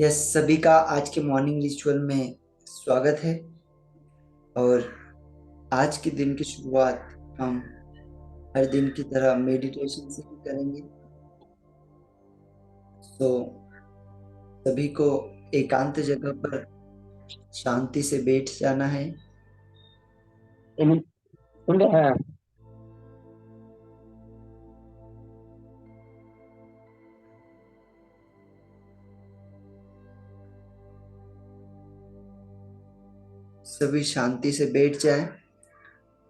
Yes, सभी का आज के मॉर्निंग रिचुअल में स्वागत है। और आज के दिन की शुरुआत हम हर दिन की तरह मेडिटेशन से ही करेंगे। तो सभी को एकांत जगह पर शांति से बैठ जाना है। सुन सुन रहे हैं। सभी शांति से बैठ जाएं।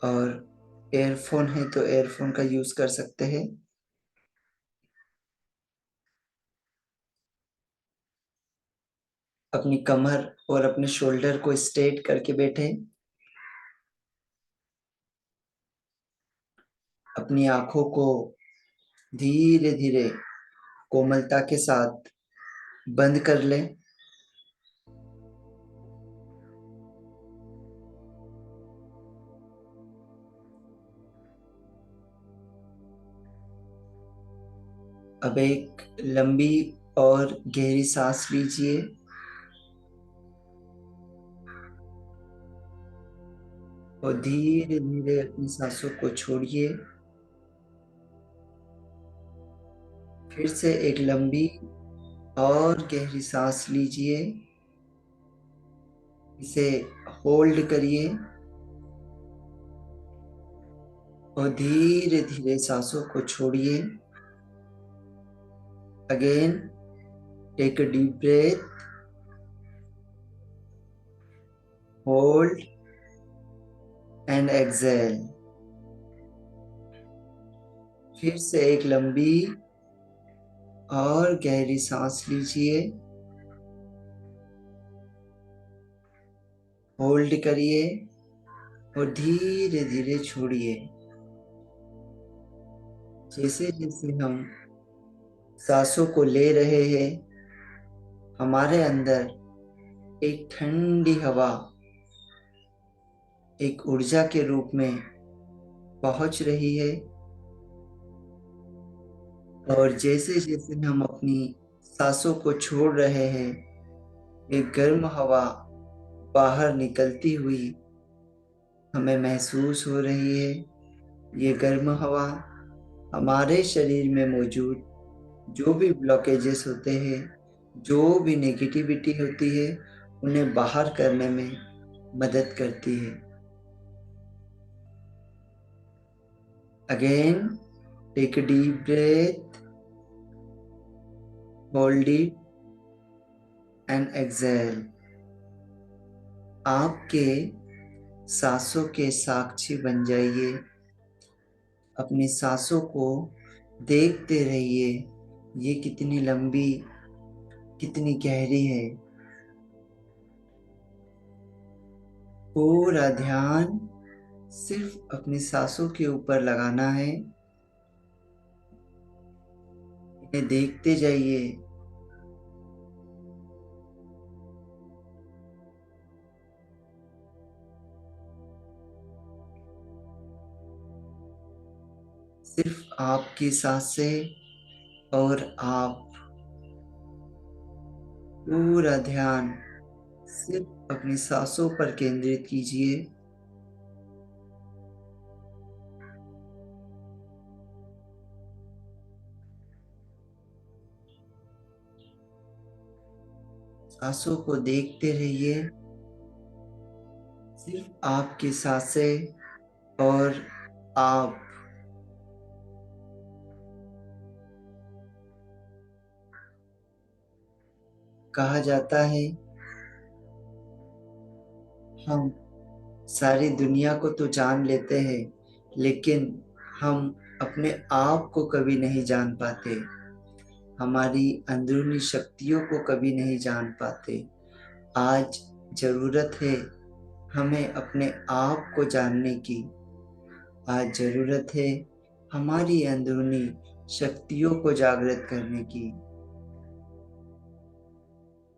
और एयरफोन है तो एयरफोन का यूज कर सकते हैं। अपनी कमर और अपने शोल्डर को स्ट्रेट करके बैठे। अपनी आंखों को धीरे धीरे कोमलता के साथ बंद कर लें। अब एक लंबी और गहरी सांस लीजिए और धीरे धीरे अपनी सांसों को छोड़िए। फिर से एक लंबी और गहरी सांस लीजिए। इसे होल्ड करिए और धीरे धीरे सांसों को छोड़िए। Again, take a deep breath, hold and exhale. फिर से एक लंबी और गहरी सांस लीजिए। होल्ड करिए और धीरे धीरे छोड़िए। जैसे जैसे हम सांसों को ले रहे हैं, हमारे अंदर एक ठंडी हवा एक ऊर्जा के रूप में पहुंच रही है। और जैसे जैसे हम अपनी सांसों को छोड़ रहे हैं, एक गर्म हवा बाहर निकलती हुई हमें महसूस हो रही है। ये गर्म हवा हमारे शरीर में मौजूद जो भी ब्लॉकेजेस होते हैं, जो भी नेगेटिविटी होती है, उन्हें बाहर करने में मदद करती है। Again, take a deep breath, hold it and exhale. आपके सांसों के साक्षी बन जाइए। अपनी सांसों को देखते रहिए, ये कितनी लंबी, कितनी गहरी है। पूरा ध्यान सिर्फ अपनी सांसों के ऊपर लगाना है। इन्हें देखते जाइए। सिर्फ आपकी सांसें और आप। पूरा ध्यान सिर्फ अपनी सांसों पर केंद्रित कीजिए। सांसों को देखते रहिए। सिर्फ आपकी सांसें और आप। कहा जाता है, हम सारी दुनिया को तो जान लेते हैं, लेकिन हम अपने आप को कभी नहीं जान पाते। हमारी अंदरूनी शक्तियों को कभी नहीं जान पाते। आज जरूरत है हमें अपने आप को जानने की। आज जरूरत है हमारी अंदरूनी शक्तियों को जागृत करने की।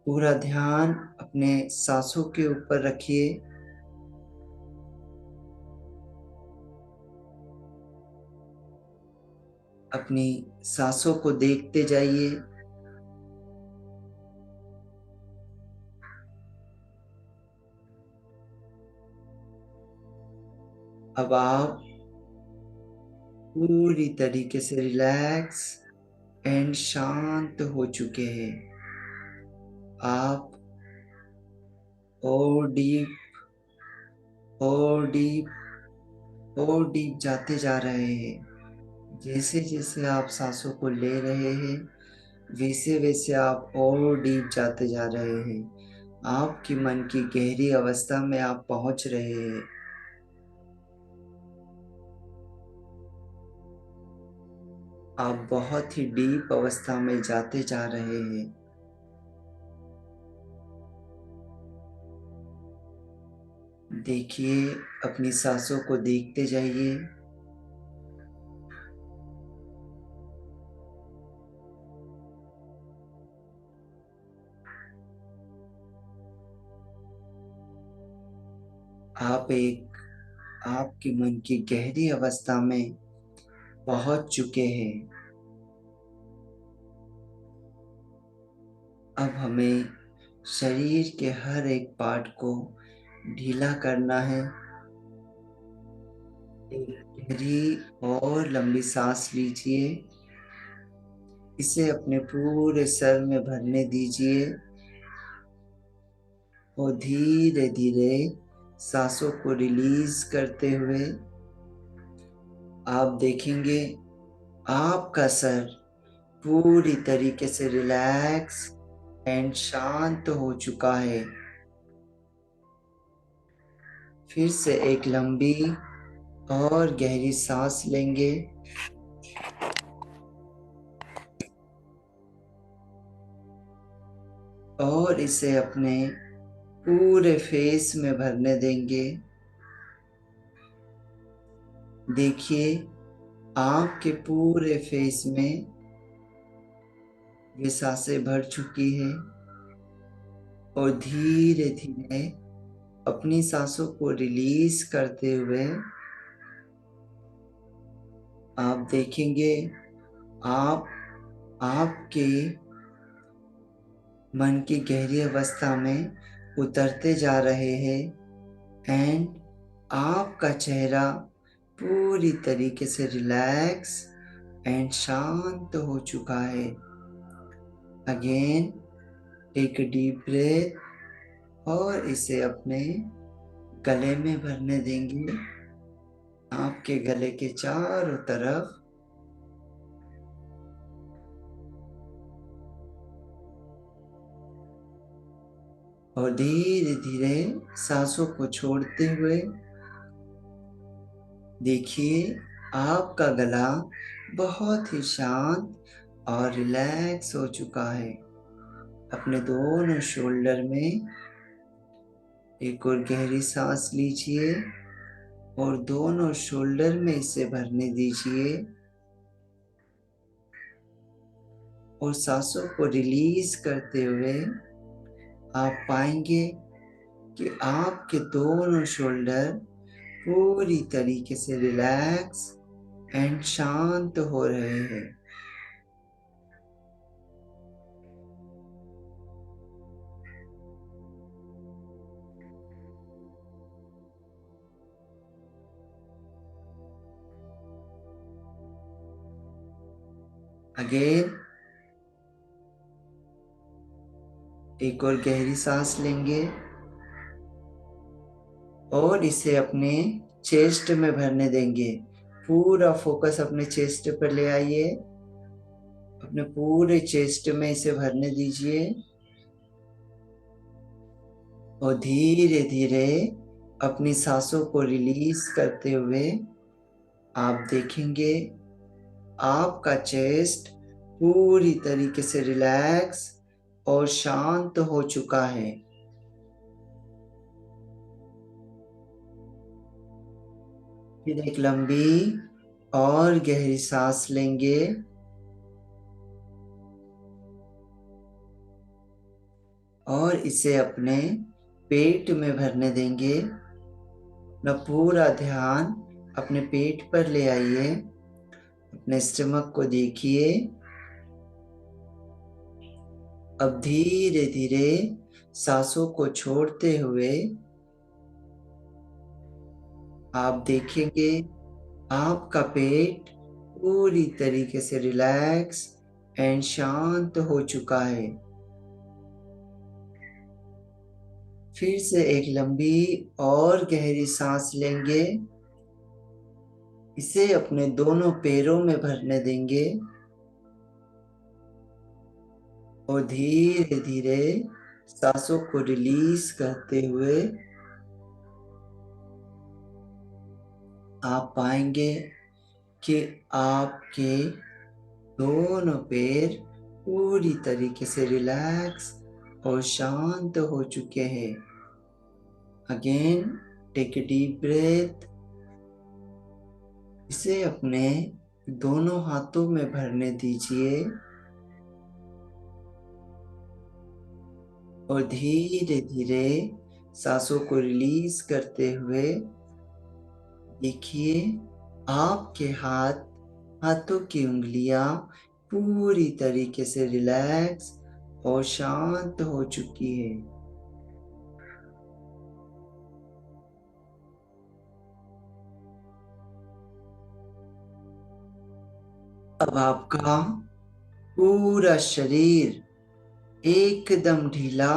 पूरा ध्यान अपने सांसों के ऊपर रखिए। अपनी सांसों को देखते जाइए। अब आप पूरी तरीके से रिलैक्स एंड शांत हो चुके हैं। आप और डीप और डीप और डीप जाते जा रहे हैं। जैसे जैसे आप सांसों को ले रहे हैं वैसे वैसे आप और डीप जाते जा रहे हैं। आपकी मन की गहरी अवस्था में आप पहुंच रहे हैं। आप बहुत ही डीप अवस्था में जाते जा रहे हैं। देखिए, अपनी सांसों को देखते जाइए। आपके मन की गहरी अवस्था में पहुंच चुके हैं। अब हमें शरीर के हर एक पार्ट को ढीला करना है। एक गहरी और लंबी सांस लीजिए। इसे अपने पूरे सर में भरने दीजिए और धीरे धीरे सांसों को रिलीज करते हुए आप देखेंगे आपका सर पूरी तरीके से रिलैक्स एंड शांत हो चुका है। फिर से एक लंबी और गहरी सांस लेंगे और इसे अपने पूरे फेस में भरने देंगे। देखिए, आपके पूरे फेस में ये सांसें भर चुकी है और धीरे धीरे अपनी सांसों को रिलीज करते हुए आप देखेंगे आप आपके मन की गहरी अवस्था में उतरते जा रहे हैं एंड आपका चेहरा पूरी तरीके से रिलैक्स एंड शांत हो चुका है। Again take a deep breath और इसे अपने गले में भरने देंगे। आपके गले के चारों तरफ और धीरे धीरे सांसों को छोड़ते हुए देखिए आपका गला बहुत ही शांत और रिलैक्स हो चुका है। अपने दोनों शोल्डर में एक और गहरी सांस लीजिए और दोनों शोल्डर में इसे भरने दीजिए और सांसों को रिलीज करते हुए आप पाएंगे कि आपके दोनों शोल्डर पूरी तरीके से रिलैक्स एंड शांत हो रहे हैं। अगेन एक और गहरी सांस लेंगे और इसे अपने चेस्ट में भरने देंगे। पूरा फोकस अपने चेस्ट पर ले आइए। अपने पूरे चेस्ट में इसे भरने दीजिए और धीरे धीरे अपनी सांसों को रिलीज करते हुए आप देखेंगे आपका चेस्ट पूरी तरीके से रिलैक्स और शांत हो चुका है। फिर एक लंबी और गहरी सांस लेंगे और इसे अपने पेट में भरने देंगे। अपना पूरा ध्यान अपने पेट पर ले आइए। अपने स्टमक को देखिए। अब धीरे धीरे सांसों को छोड़ते हुए आप देखेंगे आपका पेट पूरी तरीके से रिलैक्स एंड शांत हो चुका है। फिर से एक लंबी और गहरी सांस लेंगे। इसे अपने दोनों पैरों में भरने देंगे और धीरे धीरे सांसों को रिलीज करते हुए आप पाएंगे कि आपके दोनों पैर पूरी तरीके से रिलैक्स और शांत हो चुके हैं। Again take a deep breath. इसे अपने दोनों हाथों में भरने दीजिए और धीरे धीरे सांसों को रिलीज करते हुए देखिए आपके हाथों की उंगलियां पूरी तरीके से रिलैक्स और शांत हो चुकी है। अब आपका पूरा शरीर एकदम ढीला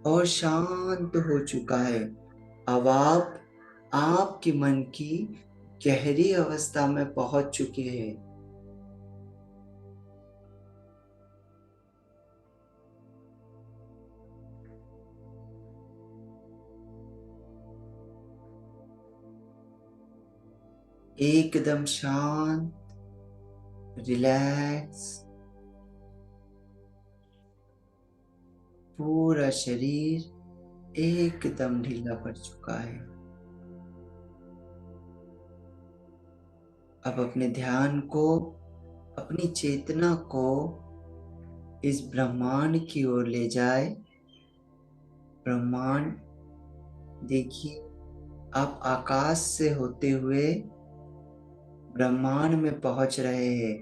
और शांत हो चुका है। अब आप आपके मन की गहरी अवस्था में पहुंच चुके हैं। एकदम शांत, रिलैक्स, पूरा शरीर एकदम ढीला पड़ चुका है। अब अपने ध्यान को, अपनी चेतना को इस ब्रह्मांड की ओर ले जाए। ब्रह्मांड देखिए, आप आकाश से होते हुए ब्रह्मांड में पहुंच रहे हैं।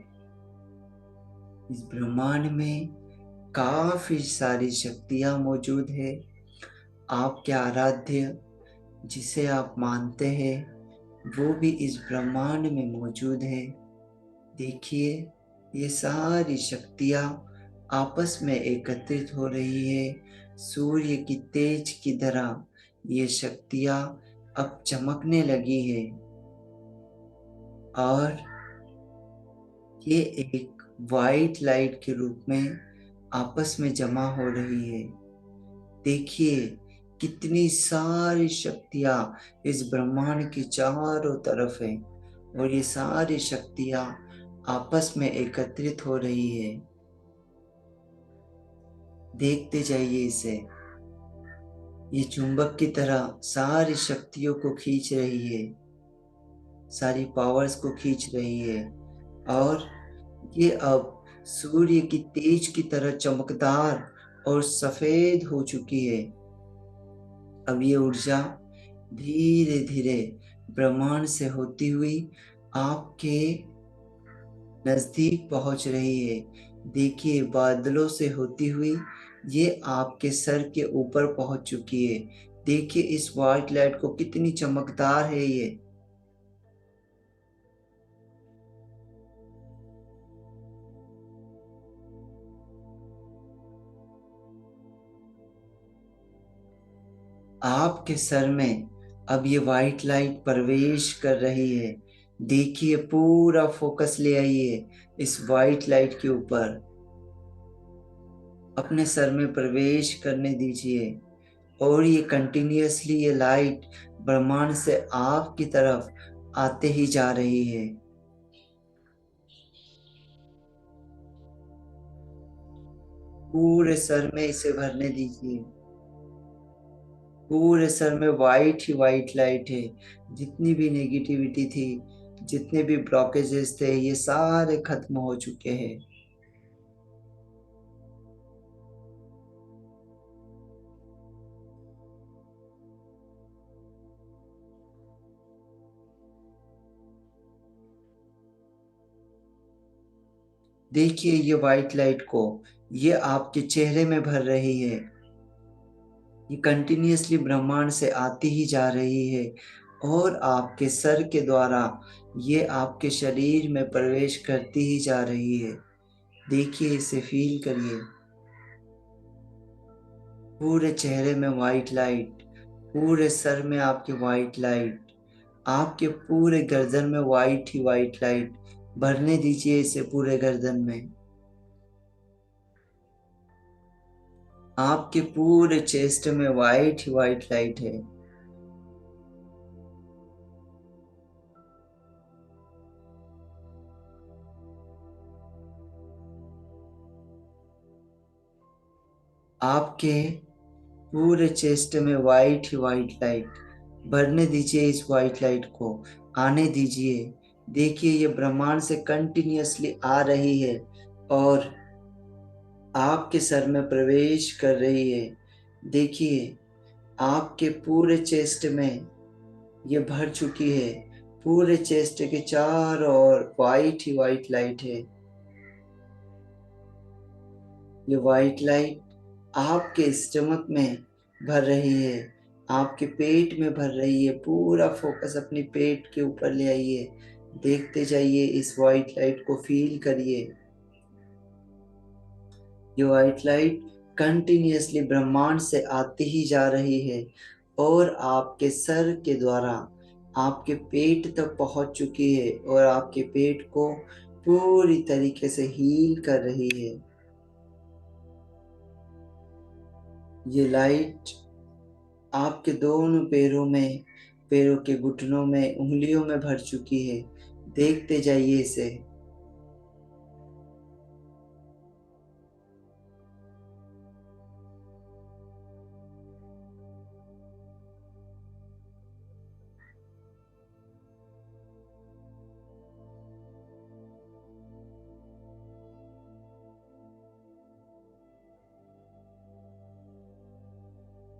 इस ब्रह्मांड में काफी सारी शक्तियां मौजूद है। आपके आराध्य जिसे आप मानते हैं वो भी इस ब्रह्मांड में मौजूद है। देखिए ये सारी शक्तियां आपस में एकत्रित हो रही है। सूर्य की तेज की तरह ये शक्तियां अब चमकने लगी है और ये एक वाइट लाइट के रूप में आपस में जमा हो रही है। देखिए कितनी सारी शक्तियां इस ब्रह्मांड की चारों तरफ है और ये सारी शक्तियां आपस में एकत्रित हो रही है। देखते जाइए इसे, ये चुंबक की तरह सारी शक्तियों को खींच रही है, सारी पावर्स को खींच रही है और ये अब सूर्य की तेज की तरह चमकदार और सफेद हो चुकी है। अब ये ऊर्जा धीरे धीरे ब्रह्मांड से होती हुई आपके नजदीक पहुंच रही है। देखिए बादलों से होती हुई ये आपके सर के ऊपर पहुंच चुकी है। देखिए इस व्हाइट लाइट को कितनी चमकदार है ये। आपके सर में अब ये व्हाइट लाइट प्रवेश कर रही है। देखिए पूरा फोकस ले आइए इस व्हाइट लाइट के ऊपर, अपने सर में प्रवेश करने दीजिए और ये कंटिन्यूअसली ये लाइट ब्रह्मांड से आपकी तरफ आते ही जा रही है। पूरे सर में इसे भरने दीजिए। पूरे सर में वाइट ही वाइट लाइट है। जितनी भी नेगेटिविटी थी, जितने भी ब्लॉकेजेस थे, ये सारे खत्म हो चुके हैं। देखिए ये वाइट लाइट को ये आपके चेहरे में भर रही है। ये कंटिन्यूअसली ब्रह्मांड से आती ही जा रही है और आपके सर के द्वारा ये आपके शरीर में प्रवेश करती ही जा रही है। देखिए, इसे फील करिए। पूरे चेहरे में वाइट लाइट, पूरे सर में आपके वाइट लाइट, आपके पूरे गर्दन में वाइट ही वाइट लाइट। भरने दीजिए इसे पूरे गर्दन में। आपके पूरे चेस्ट में वाइट ही वाइट लाइट है। आपके पूरे चेस्ट में वाइट ही वाइट लाइट। भरने दीजिए इस वाइट लाइट को, आने दीजिए। देखिए, ये ब्रह्मांड से कंटिन्यूअसली आ रही है और आपके सर में प्रवेश कर रही है। देखिए, आपके पूरे चेस्ट में ये भर चुकी है। पूरे चेस्ट के चारों ओर वाइट ही वाइट लाइट है। ये वाइट लाइट आपके स्टमक में भर रही है, आपके पेट में भर रही है। पूरा फोकस अपने पेट के ऊपर ले आइए। देखते जाइए, इस वाइट लाइट को फील करिए। ये वाइट लाइट कंटिन्यूअसली ब्रह्मांड से आती ही जा रही है और आपके सर के द्वारा आपके पेट तक पहुंच चुकी है और आपके पेट को पूरी तरीके से हील कर रही है। ये लाइट आपके दोनों पैरों में, पैरों के घुटनों में, उंगलियों में भर चुकी है। देखते जाइए इसे।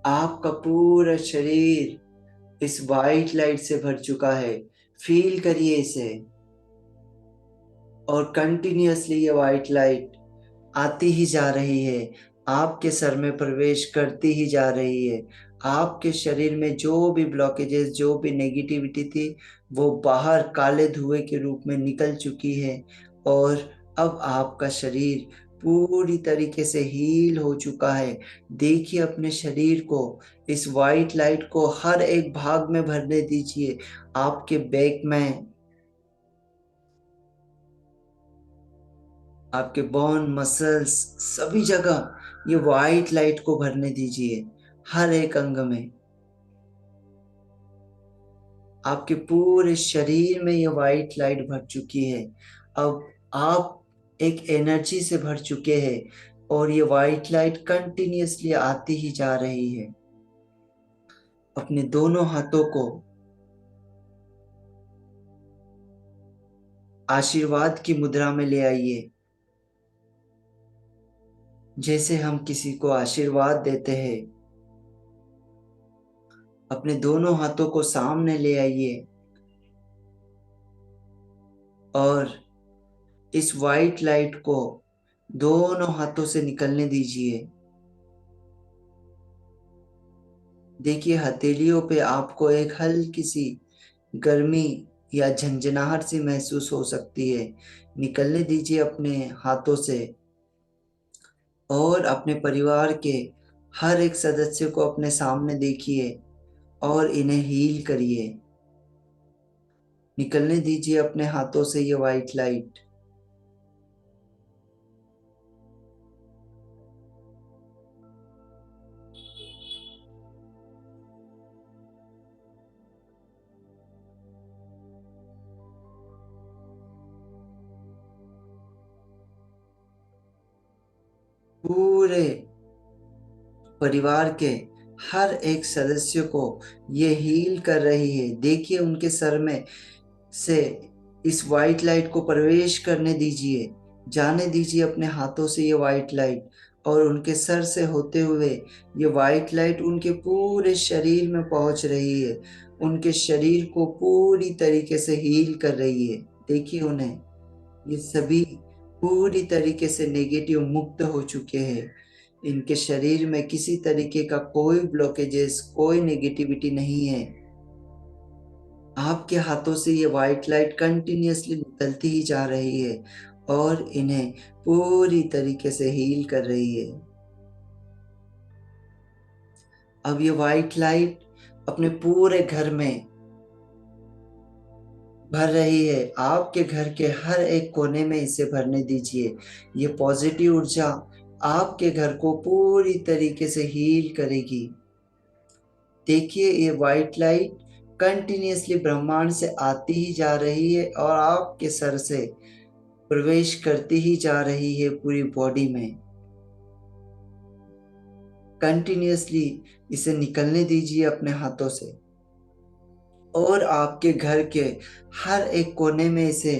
आपका पूरा शरीर इस वाइट लाइट से भर चुका है। फील करिए इसे। और कंटिन्यूअसली ये वाइट लाइट आती ही जा रही है, आपके सर में प्रवेश करती ही जा रही है। आपके शरीर में जो भी ब्लॉकेजेस, जो भी नेगेटिविटी थी, वो बाहर काले धुएं के रूप में निकल चुकी है और अब आपका शरीर पूरी तरीके से हील हो चुका है। देखिए अपने शरीर को, इस वाइट लाइट को हर एक भाग में भरने दीजिए। आपके बैक में, आपके बोन, मसल्स, सभी जगह ये वाइट लाइट को भरने दीजिए। हर एक अंग में, आपके पूरे शरीर में ये वाइट लाइट भर चुकी है। अब आप एक एनर्जी से भर चुके हैं और ये वाइट लाइट कंटिन्यूअसली आती ही जा रही है। अपने दोनों हाथों को आशीर्वाद की मुद्रा में ले आइए। जैसे हम किसी को आशीर्वाद देते हैं, अपने दोनों हाथों को सामने ले आइए और इस वाइट लाइट को दोनों हाथों से निकलने दीजिए। देखिए, हथेलियों पे आपको एक हल्की सी गर्मी या झंझनाहट सी महसूस हो सकती है। निकलने दीजिए अपने हाथों से और अपने परिवार के हर एक सदस्य को अपने सामने देखिए और इन्हें हील करिए। निकलने दीजिए अपने हाथों से ये वाइट लाइट। पूरे परिवार के हर एक सदस्य को ये हील कर रही है। देखिए, उनके सर में से इस वाइट लाइट को प्रवेश करने दीजिए। जाने दीजिए अपने हाथों से ये वाइट लाइट और उनके सर से होते हुए ये वाइट लाइट उनके पूरे शरीर में पहुंच रही है। उनके शरीर को पूरी तरीके से हील कर रही है। देखिए उन्हें, ये सभी पूरी तरीके से नेगेटिव मुक्त हो चुके हैं। इनके शरीर में किसी तरीके का कोई ब्लॉकेजेस, कोई नेगेटिविटी नहीं है। आपके हाथों से ये वाइट लाइट कंटिन्यूअसली निकलती ही जा रही है और इन्हें पूरी तरीके से हील कर रही है। अब ये वाइट लाइट अपने पूरे घर में भर रही है। आपके घर के हर एक कोने में इसे भरने दीजिए। ये पॉजिटिव ऊर्जा आपके घर को पूरी तरीके से हील करेगी। देखिए ये वाइट लाइट कंटिन्यूअसली ब्रह्मांड से आती ही जा रही है और आपके सर से प्रवेश करती ही जा रही है पूरी बॉडी में। कंटिन्यूअसली इसे निकलने दीजिए अपने हाथों से और आपके घर के हर एक कोने में इसे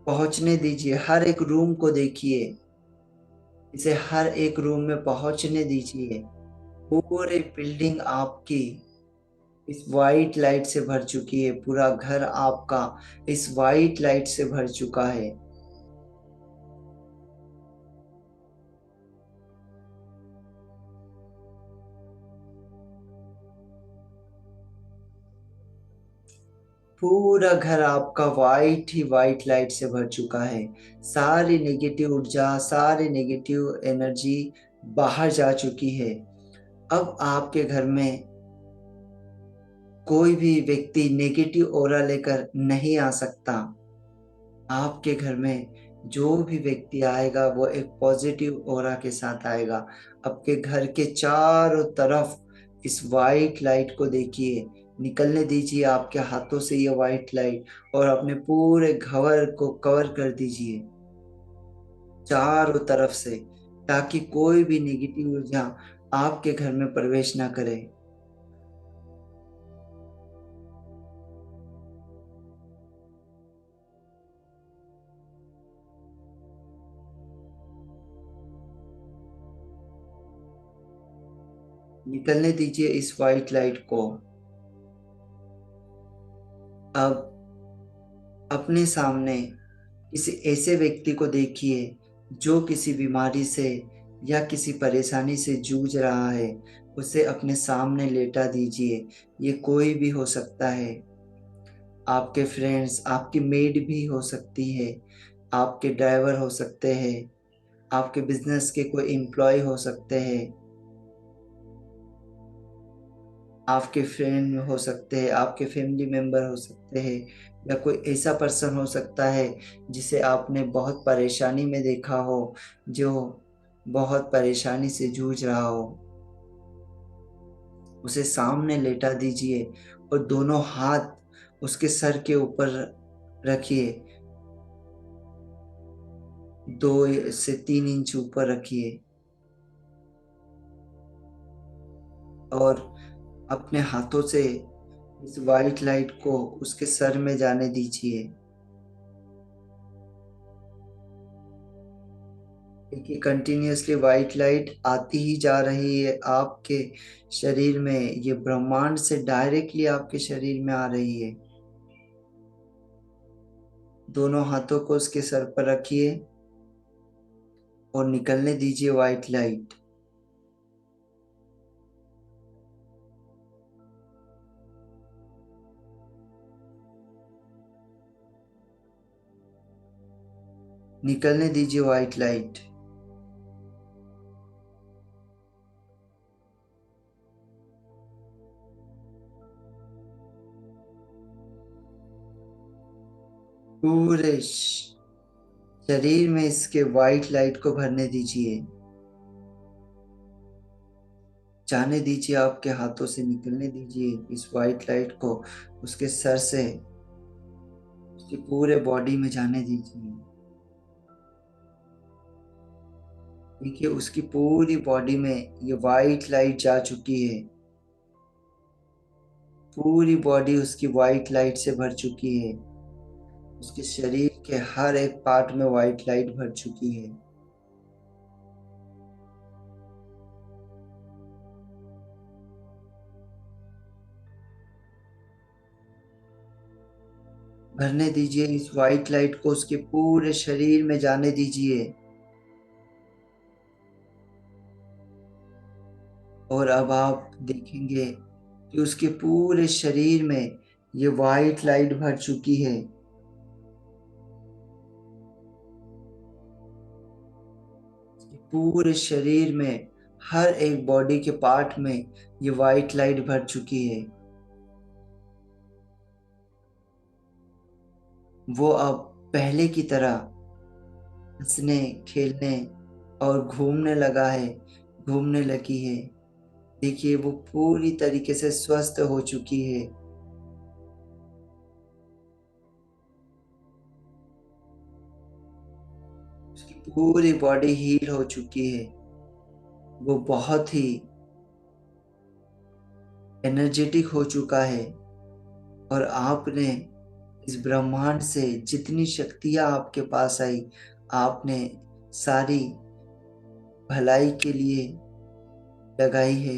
पहुंचने दीजिए। हर एक रूम को देखिए, इसे हर एक रूम में पहुंचने दीजिए। पूरी बिल्डिंग आपकी इस वाइट लाइट से भर चुकी है। पूरा घर आपका इस वाइट लाइट से भर चुका है। पूरा घर आपका वाइट ही वाइट लाइट से भर चुका है। सारी नेगेटिव ऊर्जा, सारी नेगेटिव एनर्जी बाहर जा चुकी है। अब आपके घर में कोई भी व्यक्ति नेगेटिव ऑरा लेकर नहीं आ सकता। आपके घर में जो भी व्यक्ति आएगा वो एक पॉजिटिव ऑरा के साथ आएगा। आपके घर के चारों तरफ इस वाइट लाइट को देखिए, निकलने दीजिए आपके हाथों से ये वाइट लाइट और अपने पूरे घर को कवर कर दीजिए चारों तरफ से, ताकि कोई भी नेगेटिव ऊर्जा आपके घर में प्रवेश ना करे। निकलने दीजिए इस वाइट लाइट को। अब अपने सामने किसी ऐसे व्यक्ति को देखिए जो किसी बीमारी से या किसी परेशानी से जूझ रहा है। उसे अपने सामने लेटा दीजिए। ये कोई भी हो सकता है, आपके फ्रेंड्स, आपकी मेड भी हो सकती है, आपके ड्राइवर हो सकते हैं, आपके बिजनेस के कोई एम्प्लॉय हो सकते हैं, आपके फ्रेंड हो सकते हैं, आपके फैमिली मेंबर हो सकते हैं, या कोई ऐसा पर्सन हो सकता है जिसे आपने बहुत परेशानी में देखा हो, जो बहुत परेशानी से जूझ रहा हो। उसे सामने लेटा दीजिए और दोनों हाथ उसके सर के ऊपर रखिए। 2 से 3 इंच ऊपर रखिए और अपने हाथों से इस वाइट लाइट को उसके सर में जाने दीजिए। देखिए कंटिन्यूअसली वाइट लाइट आती ही जा रही है आपके शरीर में। ये ब्रह्मांड से डायरेक्टली आपके शरीर में आ रही है। दोनों हाथों को उसके सर पर रखिए और निकलने दीजिए वाइट लाइट। निकलने दीजिए वाइट लाइट। पूरे शरीर में इसके वाइट लाइट को भरने दीजिए। जाने दीजिए, आपके हाथों से निकलने दीजिए इस वाइट लाइट को उसके सर से उसकी पूरे बॉडी में जाने दीजिए। देखिए उसकी पूरी बॉडी में ये वाइट लाइट जा चुकी है। पूरी बॉडी उसकी वाइट लाइट से भर चुकी है। उसके शरीर के हर एक पार्ट में वाइट लाइट भर चुकी है। भरने दीजिए इस वाइट लाइट को, उसके पूरे शरीर में जाने दीजिए। और अब आप देखेंगे कि उसके पूरे शरीर में ये वाइट लाइट भर चुकी है। पूरे शरीर में, हर एक बॉडी के पार्ट में ये वाइट लाइट भर चुकी है। वो अब पहले की तरह हंसने, खेलने और घूमने लगा है, घूमने लगी है। देखिए, वो पूरी तरीके से स्वस्थ हो चुकी है। उसकी पूरी बॉडी हील हो चुकी है। वो बहुत ही एनर्जेटिक हो चुका है। और आपने इस ब्रह्मांड से जितनी शक्तियां आपके पास आई, आपने सारी भलाई के लिए लगाई है।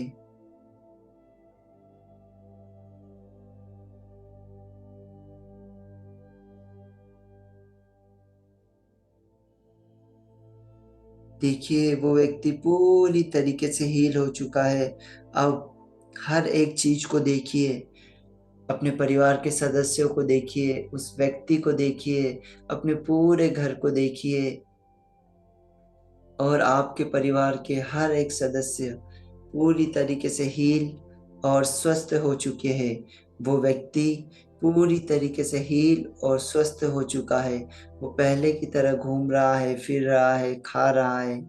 देखिए, वो व्यक्ति पूरी तरीके से हील हो चुका है। अब हर एक चीज को देखिए, अपने परिवार के सदस्यों को देखिए, उस व्यक्ति को देखिए, अपने पूरे घर को देखिए, और आपके परिवार के हर एक सदस्य पूरी तरीके से हील और स्वस्थ हो चुके हैं। वो व्यक्ति पूरी तरीके से हील और स्वस्थ हो चुका है। वो पहले की तरह घूम रहा है, फिर रहा है, खा रहा है।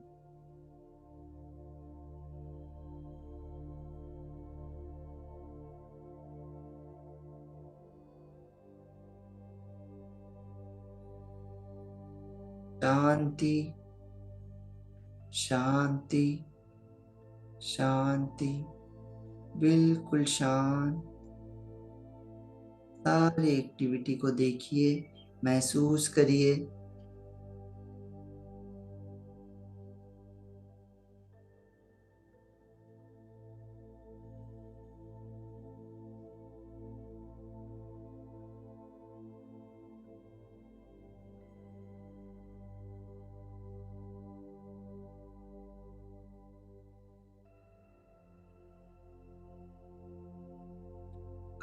शांति, शांति, शांति, बिल्कुल शांत। सारी एक्टिविटी को देखिए, महसूस करिए।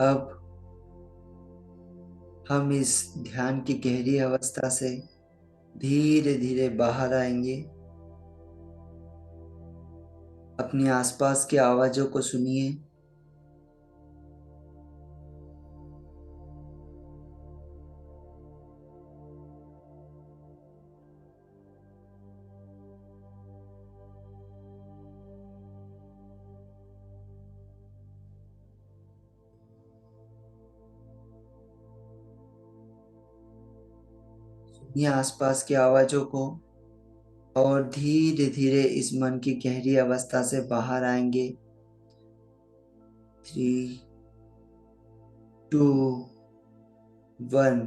अब हम इस ध्यान की गहरी अवस्था से धीरे धीरे बाहर आएंगे। अपने आसपास की आवाजों को सुनिए। सुनिए आसपास की आवाजों को, और धीरे धीरे इस मन की गहरी अवस्था से बाहर आएंगे। 3, 2, 1।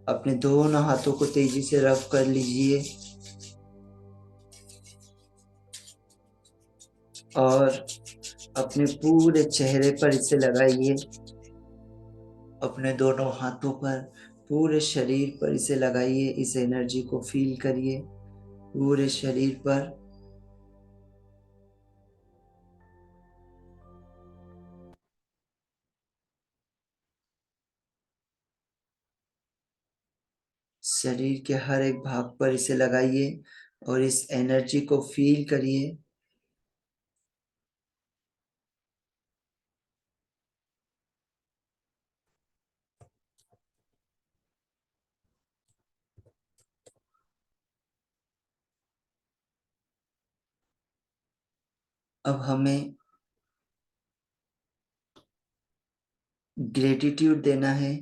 अपने दोनों हाथों को तेजी से रब कर लीजिए, और अपने पूरे चेहरे पर इसे लगाइए। अपने दोनों हाथों पर, पूरे शरीर पर इसे लगाइए। इस एनर्जी को फील करिए पूरे शरीर पर। शरीर के हर एक भाग पर इसे लगाइए और इस एनर्जी को फील करिए। अब हमें ग्रेटिट्यूड देना है।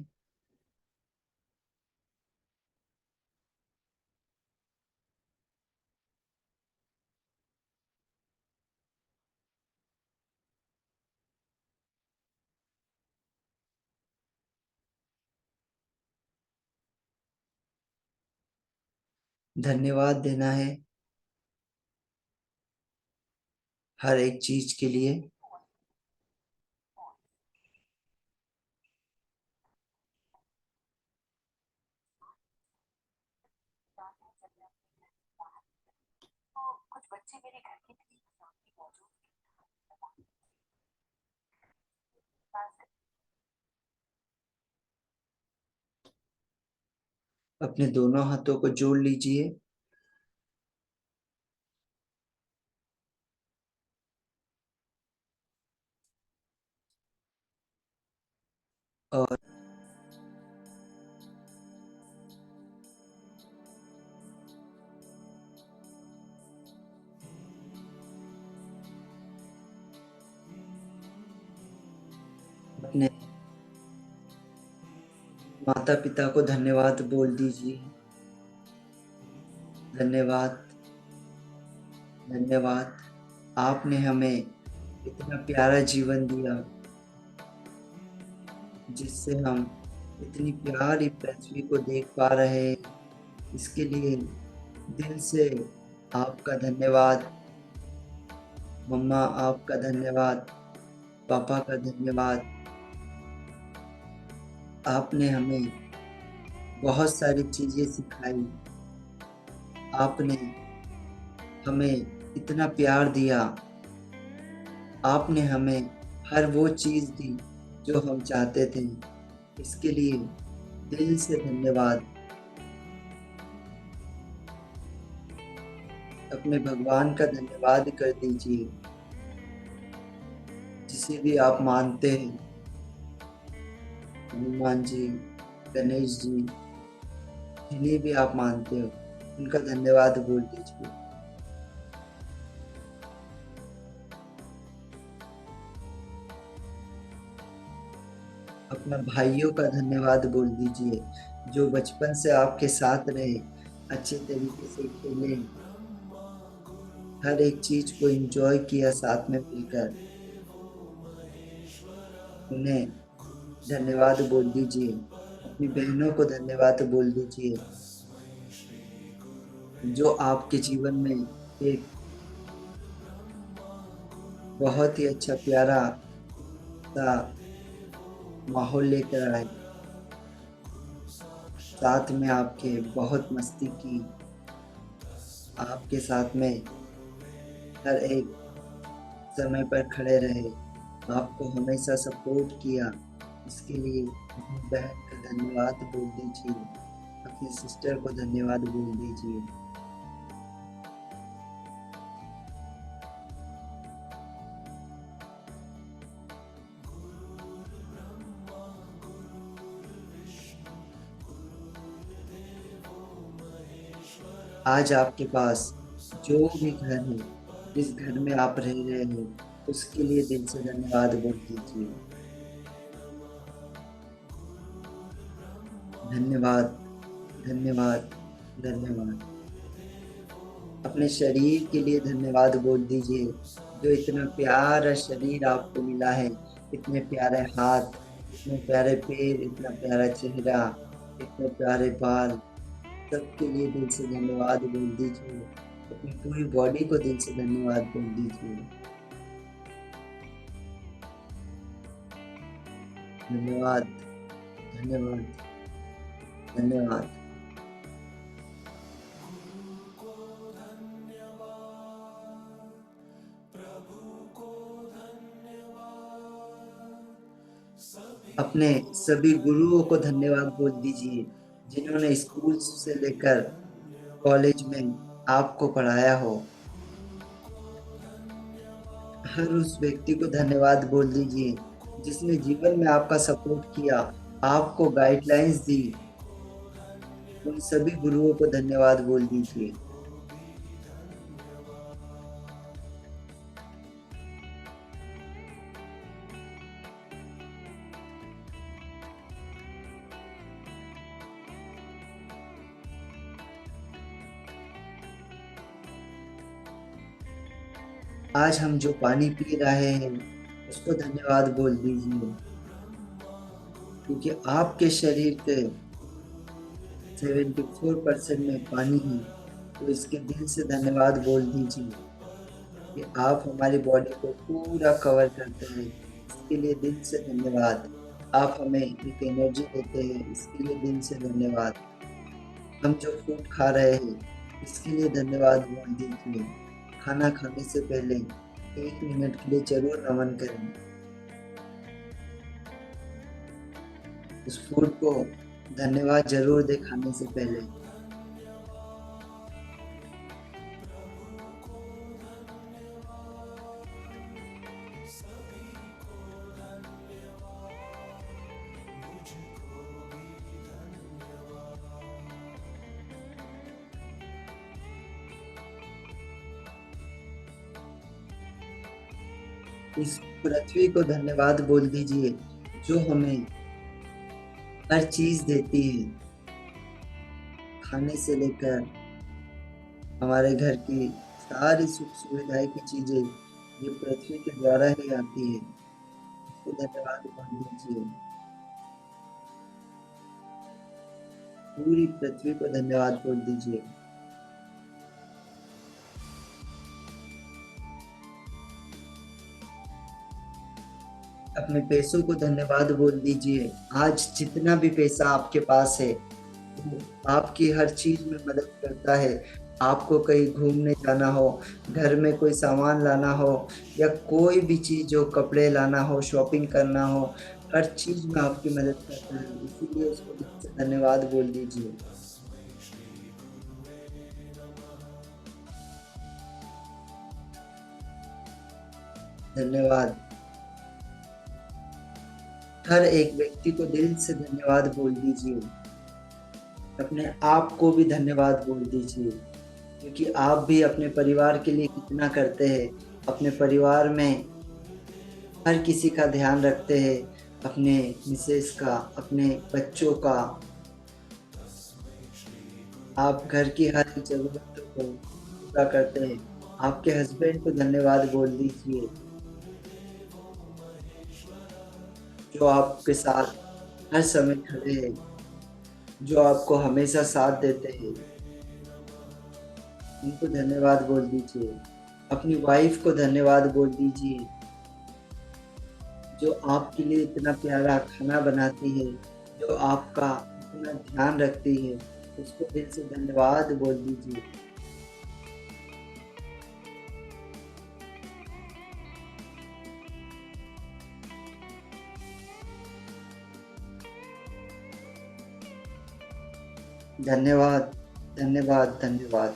धन्यवाद देना है हर एक चीज के लिए। अपने दोनों हाथों को जोड़ लीजिए और अपने माता पिता को धन्यवाद बोल दीजिए। धन्यवाद, धन्यवाद। आपने हमें इतना प्यारा जीवन दिया जिससे हम इतनी प्यारी पृथ्वी को देख पा रहे हैं। इसके लिए दिल से आपका धन्यवाद। मम्मा आपका धन्यवाद, पापा का धन्यवाद। आपने हमें बहुत सारी चीजें सिखाई। आपने हमें इतना प्यार दिया। आपने हमें हर वो चीज दी जो हम चाहते थे। इसके लिए दिल से धन्यवाद। अपने भगवान का धन्यवाद कर दीजिए, जिसे भी आप मानते हैं। हनुमान जी, गणेश जी, जिन्हें भी आप मानते हो उनका धन्यवाद बोल दीजिए। अपना भाइयों का धन्यवाद बोल दीजिए, जो बचपन से आपके साथ रहे, अच्छे तरीके से खेले, हर एक चीज को एंजॉय किया साथ में मिलकर। उन्हें धन्यवाद बोल दीजिए। अपनी बहनों को धन्यवाद बोल दीजिए, जो आपके जीवन में एक बहुत ही अच्छा प्यारा सा माहौल लेकर आए। साथ में आपके बहुत मस्ती की, आपके साथ में हर एक समय पर खड़े रहे, आपको हमेशा सपोर्ट किया। इसके लिए अपनी बहन का धन्यवाद बोल दीजिए, अपनी सिस्टर को धन्यवाद बोल दीजिए। आज आपके पास जो भी घर है, जिस घर में आप रह रहे हैं, उसके लिए दिल से धन्यवाद बोल दीजिए। धन्यवाद, धन्यवाद, धन्यवाद। अपने शरीर के लिए धन्यवाद बोल दीजिए, जो इतना प्यारा शरीर आपको मिला है। इतने प्यारे हाथ, इतने प्यारे पैर, इतना प्यारा चेहरा, इतने प्यारे बाल, सबके लिए दिल से धन्यवाद बोल दीजिए। अपनी पूरी बॉडी को दिल से धन्यवाद बोल दीजिए। धन्यवाद, धन्यवाद, धन्यवाद। अपने सभी गुरुओं को धन्यवाद बोल दीजिए, जिन्होंने स्कूल से लेकर कॉलेज में आपको पढ़ाया हो। हर उस व्यक्ति को धन्यवाद बोल दीजिए जिसने जीवन में आपका सपोर्ट किया, आपको गाइडलाइंस दी। उन सभी गुरुओं को धन्यवाद बोल दीजिए। आज हम जो पानी पी रहे हैं उसको धन्यवाद बोल दीजिए, क्योंकि आपके शरीर के 74% में पानी है। तो इसके दिल से धन्यवाद बोल दीजिए कि आप हमारी बॉडी को पूरा कवर करते हैं। इसके लिए दिल से धन्यवाद। आप हमें एक एनर्जी देते हैं, इसके लिए दिल से धन्यवाद। हम जो फूड खा रहे हैं इसके लिए धन्यवाद बोल दीजिए। खाना खाने से पहले 1 मिनट के लिए जरूर नमन करें। उस फूड को धन्यवाद जरूर दे खाने से पहले। इस पृथ्वी को धन्यवाद बोल दीजिए जो हमें हर चीज देती है, खाने से लेकर हमारे घर की सारी सुख सुविधाएं की चीजें ये पृथ्वी के द्वारा ही आती है। इसको धन्यवाद बोल दीजिए। पूरी पृथ्वी को धन्यवाद बोल दीजिए। अपने पैसों को धन्यवाद बोल दीजिए। आज जितना भी पैसा आपके पास है वो आपकी हर चीज में मदद करता है। आपको कहीं घूमने जाना हो, घर में कोई सामान लाना हो, या कोई भी चीज हो, कपड़े लाना हो, शॉपिंग करना हो, हर चीज में आपकी मदद करता है। इसीलिए उसको दिल से धन्यवाद बोल दीजिए। धन्यवाद। हर एक व्यक्ति को दिल से धन्यवाद बोल दीजिए। अपने आप को भी धन्यवाद बोल दीजिए, क्योंकि आप भी अपने परिवार के लिए कितना करते हैं। अपने परिवार में हर किसी का ध्यान रखते हैं, अपने मिसेस का, अपने बच्चों का। आप घर की हर एक जरूरतों को पूरा करते हैं। आपके हस्बैंड को धन्यवाद बोल दीजिए जो आपके साथ हर समय खड़े हैं, जो आपको हमेशा साथ देते हैं। उनको धन्यवाद बोल दीजिए। अपनी वाइफ को धन्यवाद बोल दीजिए जो आपके लिए इतना प्यारा खाना बनाती है, जो आपका इतना ध्यान रखती है। उसको दिल से धन्यवाद बोल दीजिए। धन्यवाद, धन्यवाद, धन्यवाद।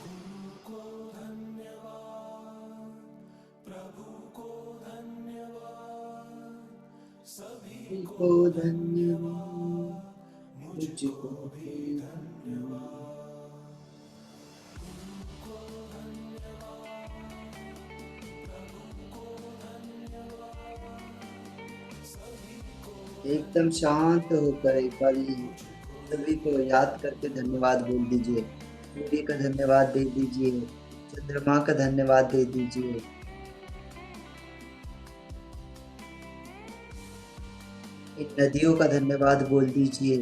को धन्यवाद, मुझको भी धन्यवाद। एकदम शांत होकर एक बार सभी को याद करके धन्यवाद बोल दीजिए। सूर्य का धन्यवाद दे दीजिए, चंद्रमा का धन्यवाद दे दीजिए, इन नदियों का धन्यवाद बोल दीजिए,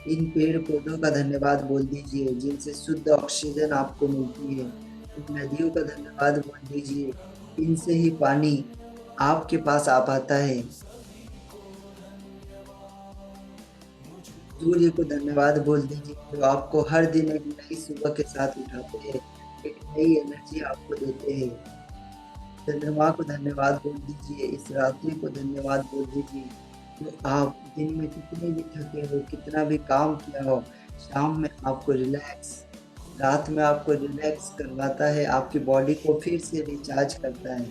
इन पेड़ पौधों का धन्यवाद बोल दीजिए जिनसे शुद्ध ऑक्सीजन आपको मिलती है। इन नदियों का धन्यवाद बोल दीजिए, इनसे ही पानी आपके पास आ पाता है। सूर्य को धन्यवाद बोल दीजिए जो आपको हर दिन एक नई सुबह के साथ उठाते हैं, एक नई एनर्जी आपको देते हैं। चंद्रमा को धन्यवाद बोल दीजिए, इस रात्रि को धन्यवाद बोल दीजिए जो आप दिन में कितने भी थके हो, कितना भी काम किया हो, शाम में आपको रिलैक्स, रात में आपको रिलैक्स करवाता है, आपकी बॉडी को फिर से रिचार्ज करता है।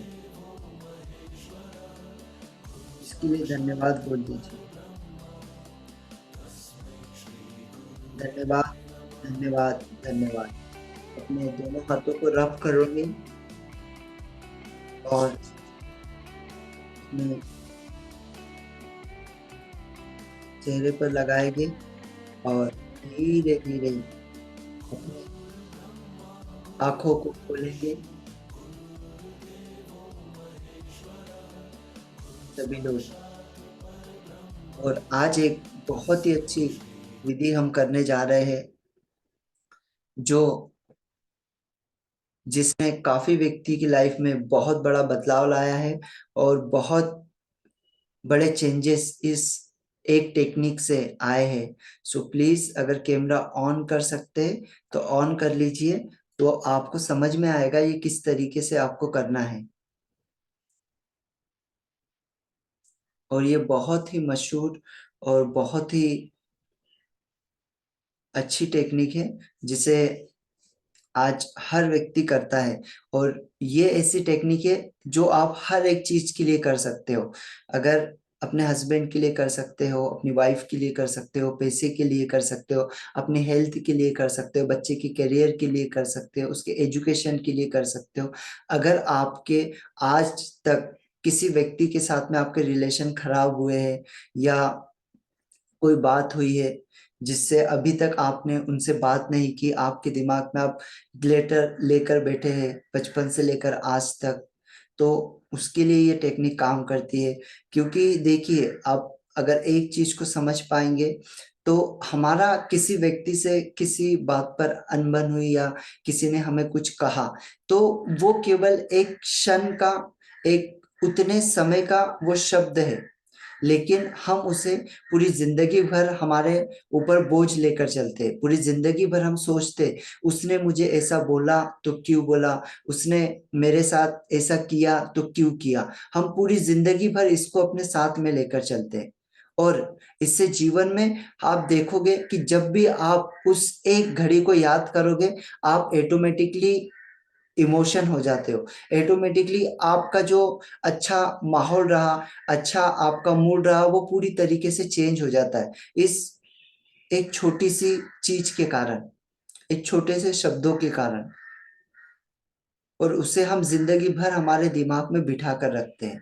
इसके लिए धन्यवाद बोल दीजिए। धन्यवाद, धन्यवाद, धन्यवाद। अपने दोनों हाथों को रब करोगे और अपने चेहरे पर लगाएंगे और धीरे धीरे अपनी आंखों को खोलेंगे। सभी लोग, और आज एक बहुत ही अच्छी विधि हम करने जा रहे हैं जो जिसने काफी व्यक्ति की लाइफ में बहुत बड़ा बदलाव लाया है और बहुत बड़े चेंजेस इस एक टेक्निक से आए हैं। सो प्लीज अगर कैमरा ऑन कर सकते हैं तो ऑन कर लीजिए, तो आपको समझ में आएगा ये किस तरीके से आपको करना है। और ये बहुत ही मशहूर और बहुत ही अच्छी टेक्निक है जिसे आज हर व्यक्ति करता है। और ये ऐसी टेक्निक है जो आप हर एक चीज के लिए कर सकते हो। अगर अपने हस्बैंड के लिए कर सकते हो, अपनी वाइफ के लिए कर सकते हो, पैसे के लिए कर सकते हो, अपने हेल्थ के लिए कर सकते हो, बच्चे के करियर के लिए कर सकते हो, उसके एजुकेशन के लिए कर सकते हो। अगर आपके आज तक किसी व्यक्ति के साथ में आपके रिलेशन खराब हुए हैं, या कोई बात हुई है जिससे अभी तक आपने उनसे बात नहीं की, आपके दिमाग में आप लेटर लेकर बैठे हैं बचपन से लेकर आज तक, तो उसके लिए ये टेक्निक काम करती है। क्योंकि देखिए, आप अगर एक चीज को समझ पाएंगे, तो हमारा किसी व्यक्ति से किसी बात पर अनबन हुई, या किसी ने हमें कुछ कहा, तो वो केवल एक क्षण का, एक उतने समय का वो शब्द है, लेकिन हम उसे पूरी जिंदगी भर हमारे ऊपर बोझ लेकर चलते। पूरी जिंदगी भर हम सोचते, उसने मुझे ऐसा बोला तो क्यों बोला, उसने मेरे साथ ऐसा किया तो क्यों किया। हम पूरी जिंदगी भर इसको अपने साथ में लेकर चलते। और इससे जीवन में आप देखोगे कि जब भी आप उस एक घड़ी को याद करोगे, आप ऑटोमेटिकली इमोशन हो जाते हो। ऑटोमेटिकली आपका जो अच्छा माहौल रहा, अच्छा आपका मूड रहा, वो पूरी तरीके से चेंज हो जाता है, इस एक छोटी सी चीज के कारण, एक छोटे से शब्दों के कारण। और उसे हम जिंदगी भर हमारे दिमाग में बिठा कर रखते हैं।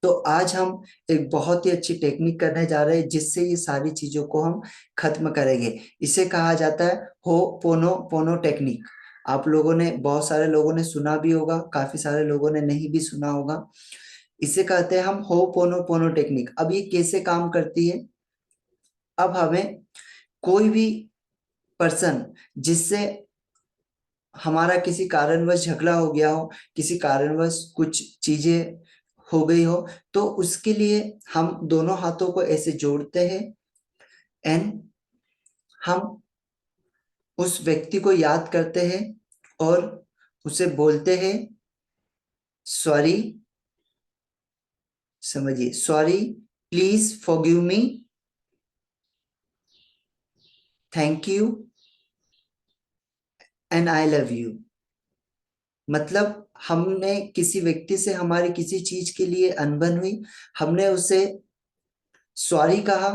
तो आज हम एक बहुत ही अच्छी टेक्निक करने जा रहे हैं जिससे ये सारी चीजों को हम खत्म करेंगे। इसे कहा जाता है हो पोनो पोनो टेक्निक। आप लोगों ने, बहुत सारे लोगों ने सुना भी होगा, काफी सारे लोगों ने नहीं भी सुना होगा। इसे कहते हैं हम हो पोनो पोनो टेक्निक। अब ये कैसे काम करती है? अब हमें कोई भी पर्सन जिससे हमारा किसी कारणवश झगड़ा हो गया हो, किसी कारणवश कुछ चीजें हो गई हो, तो उसके लिए हम दोनों हाथों को ऐसे जोड़ते हैं, एंड हम उस व्यक्ति को याद करते हैं और उसे बोलते हैं सॉरी। समझिए, sorry, please forgive me, thank you, and I love you. मतलब हमने किसी व्यक्ति से हमारी किसी चीज के लिए अनबन हुई, हमने उसे सॉरी कहा,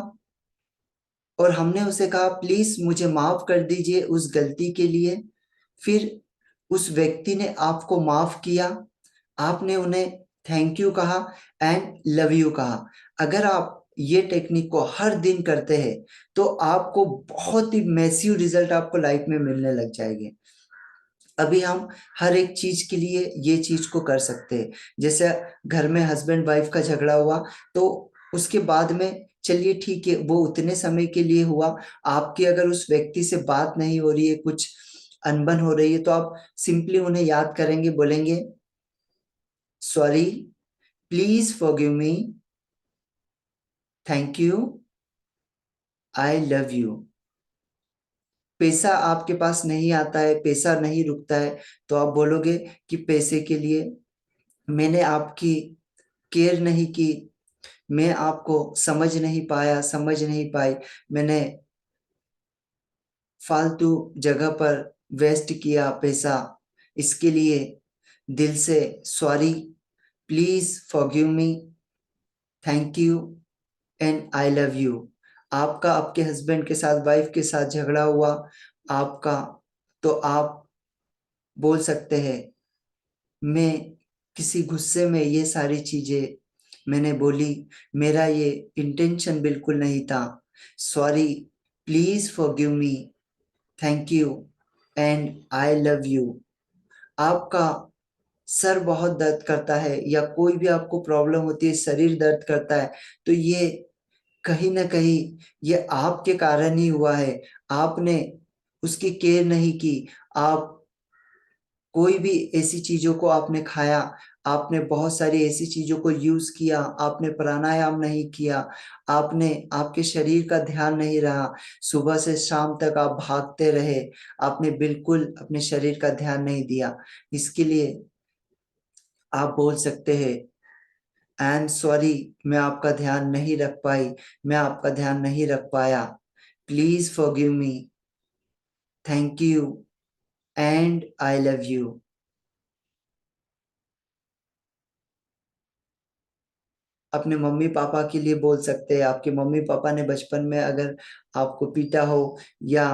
और हमने उसे कहा प्लीज मुझे माफ कर दीजिए उस गलती के लिए। फिर उस व्यक्ति ने आपको माफ किया, आपने उन्हें थैंक यू कहा एंड लव यू कहा। अगर आप ये टेक्निक को हर दिन करते हैं, तो आपको बहुत ही मैसिव रिजल्ट आपको लाइफ में मिलने लग जाएंगे। अभी हम हर एक चीज के लिए ये चीज को कर सकते हैं। जैसे घर में हस्बैंड वाइफ का झगड़ा हुआ, तो उसके बाद में चलिए ठीक है, वो उतने समय के लिए हुआ। आपकी अगर उस व्यक्ति से बात नहीं हो रही है, कुछ अनबन हो रही है, तो आप सिंपली उन्हें याद करेंगे, बोलेंगे sorry, please forgive me, thank you, I love you. पैसा आपके पास नहीं आता है, पैसा नहीं रुकता है, तो आप बोलोगे कि पैसे के लिए मैंने आपकी केयर नहीं की, मैं आपको समझ नहीं पाया, समझ नहीं पाई, मैंने फालतू जगह पर वेस्ट किया पैसा, इसके लिए दिल से sorry, please forgive me, thank you, and I love you. आपका आपके हस्बैंड के साथ, वाइफ के साथ झगड़ा हुआ आपका, तो आप बोल सकते हैं मैं किसी गुस्से में ये सारी चीजें मैंने बोली, मेरा ये इंटेंशन बिल्कुल नहीं था, sorry, please forgive me, thank you, and I love you. आपका सर बहुत दर्द करता है, या कोई भी आपको प्रॉब्लम होती है, शरीर दर्द करता है, तो ये कहीं ना कहीं ये आपके कारण ही हुआ है। आपने उसकी केयर नहीं की। आप कोई भी ऐसी चीजों को आपने खाया, आपने बहुत सारी ऐसी चीजों को यूज किया, आपने प्राणायाम नहीं किया, आपने आपके शरीर का ध्यान नहीं रहा, सुबह से शाम तक आप भागते रहे, आपने बिल्कुल अपने शरीर का ध्यान नहीं दिया। इसके लिए आप बोल सकते हैं आई एम सॉरी, मैं आपका ध्यान नहीं रख पाई, मैं आपका ध्यान नहीं रख पाया, please forgive me, thank you and I love you. अपने मम्मी पापा के लिए बोल सकते हैं। आपके मम्मी पापा ने बचपन में अगर आपको पीटा हो या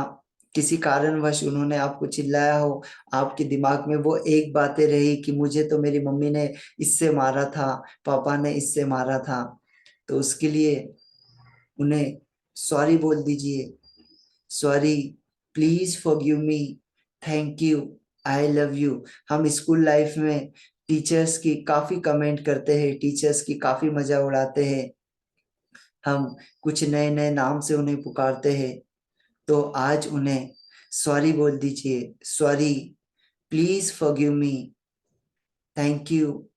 किसी कारणवश उन्होंने आपको चिल्लाया हो, आपके दिमाग में वो एक बातें रही कि मुझे तो मेरी मम्मी ने इससे मारा था, पापा ने इससे मारा था, तो उसके लिए उन्हें सॉरी बोल दीजिए। Sorry, please forgive me, thank you, I love you. हम स्कूल लाइफ में टीचर्स की काफी कमेंट करते हैं, टीचर्स की काफी मजा उड़ाते हैं, हम कुछ नए नए नाम से उन्हें पुकारते हैं। तो आज उन्हें सॉरी बोल दीजिए। Sorry, please forgive me, thank you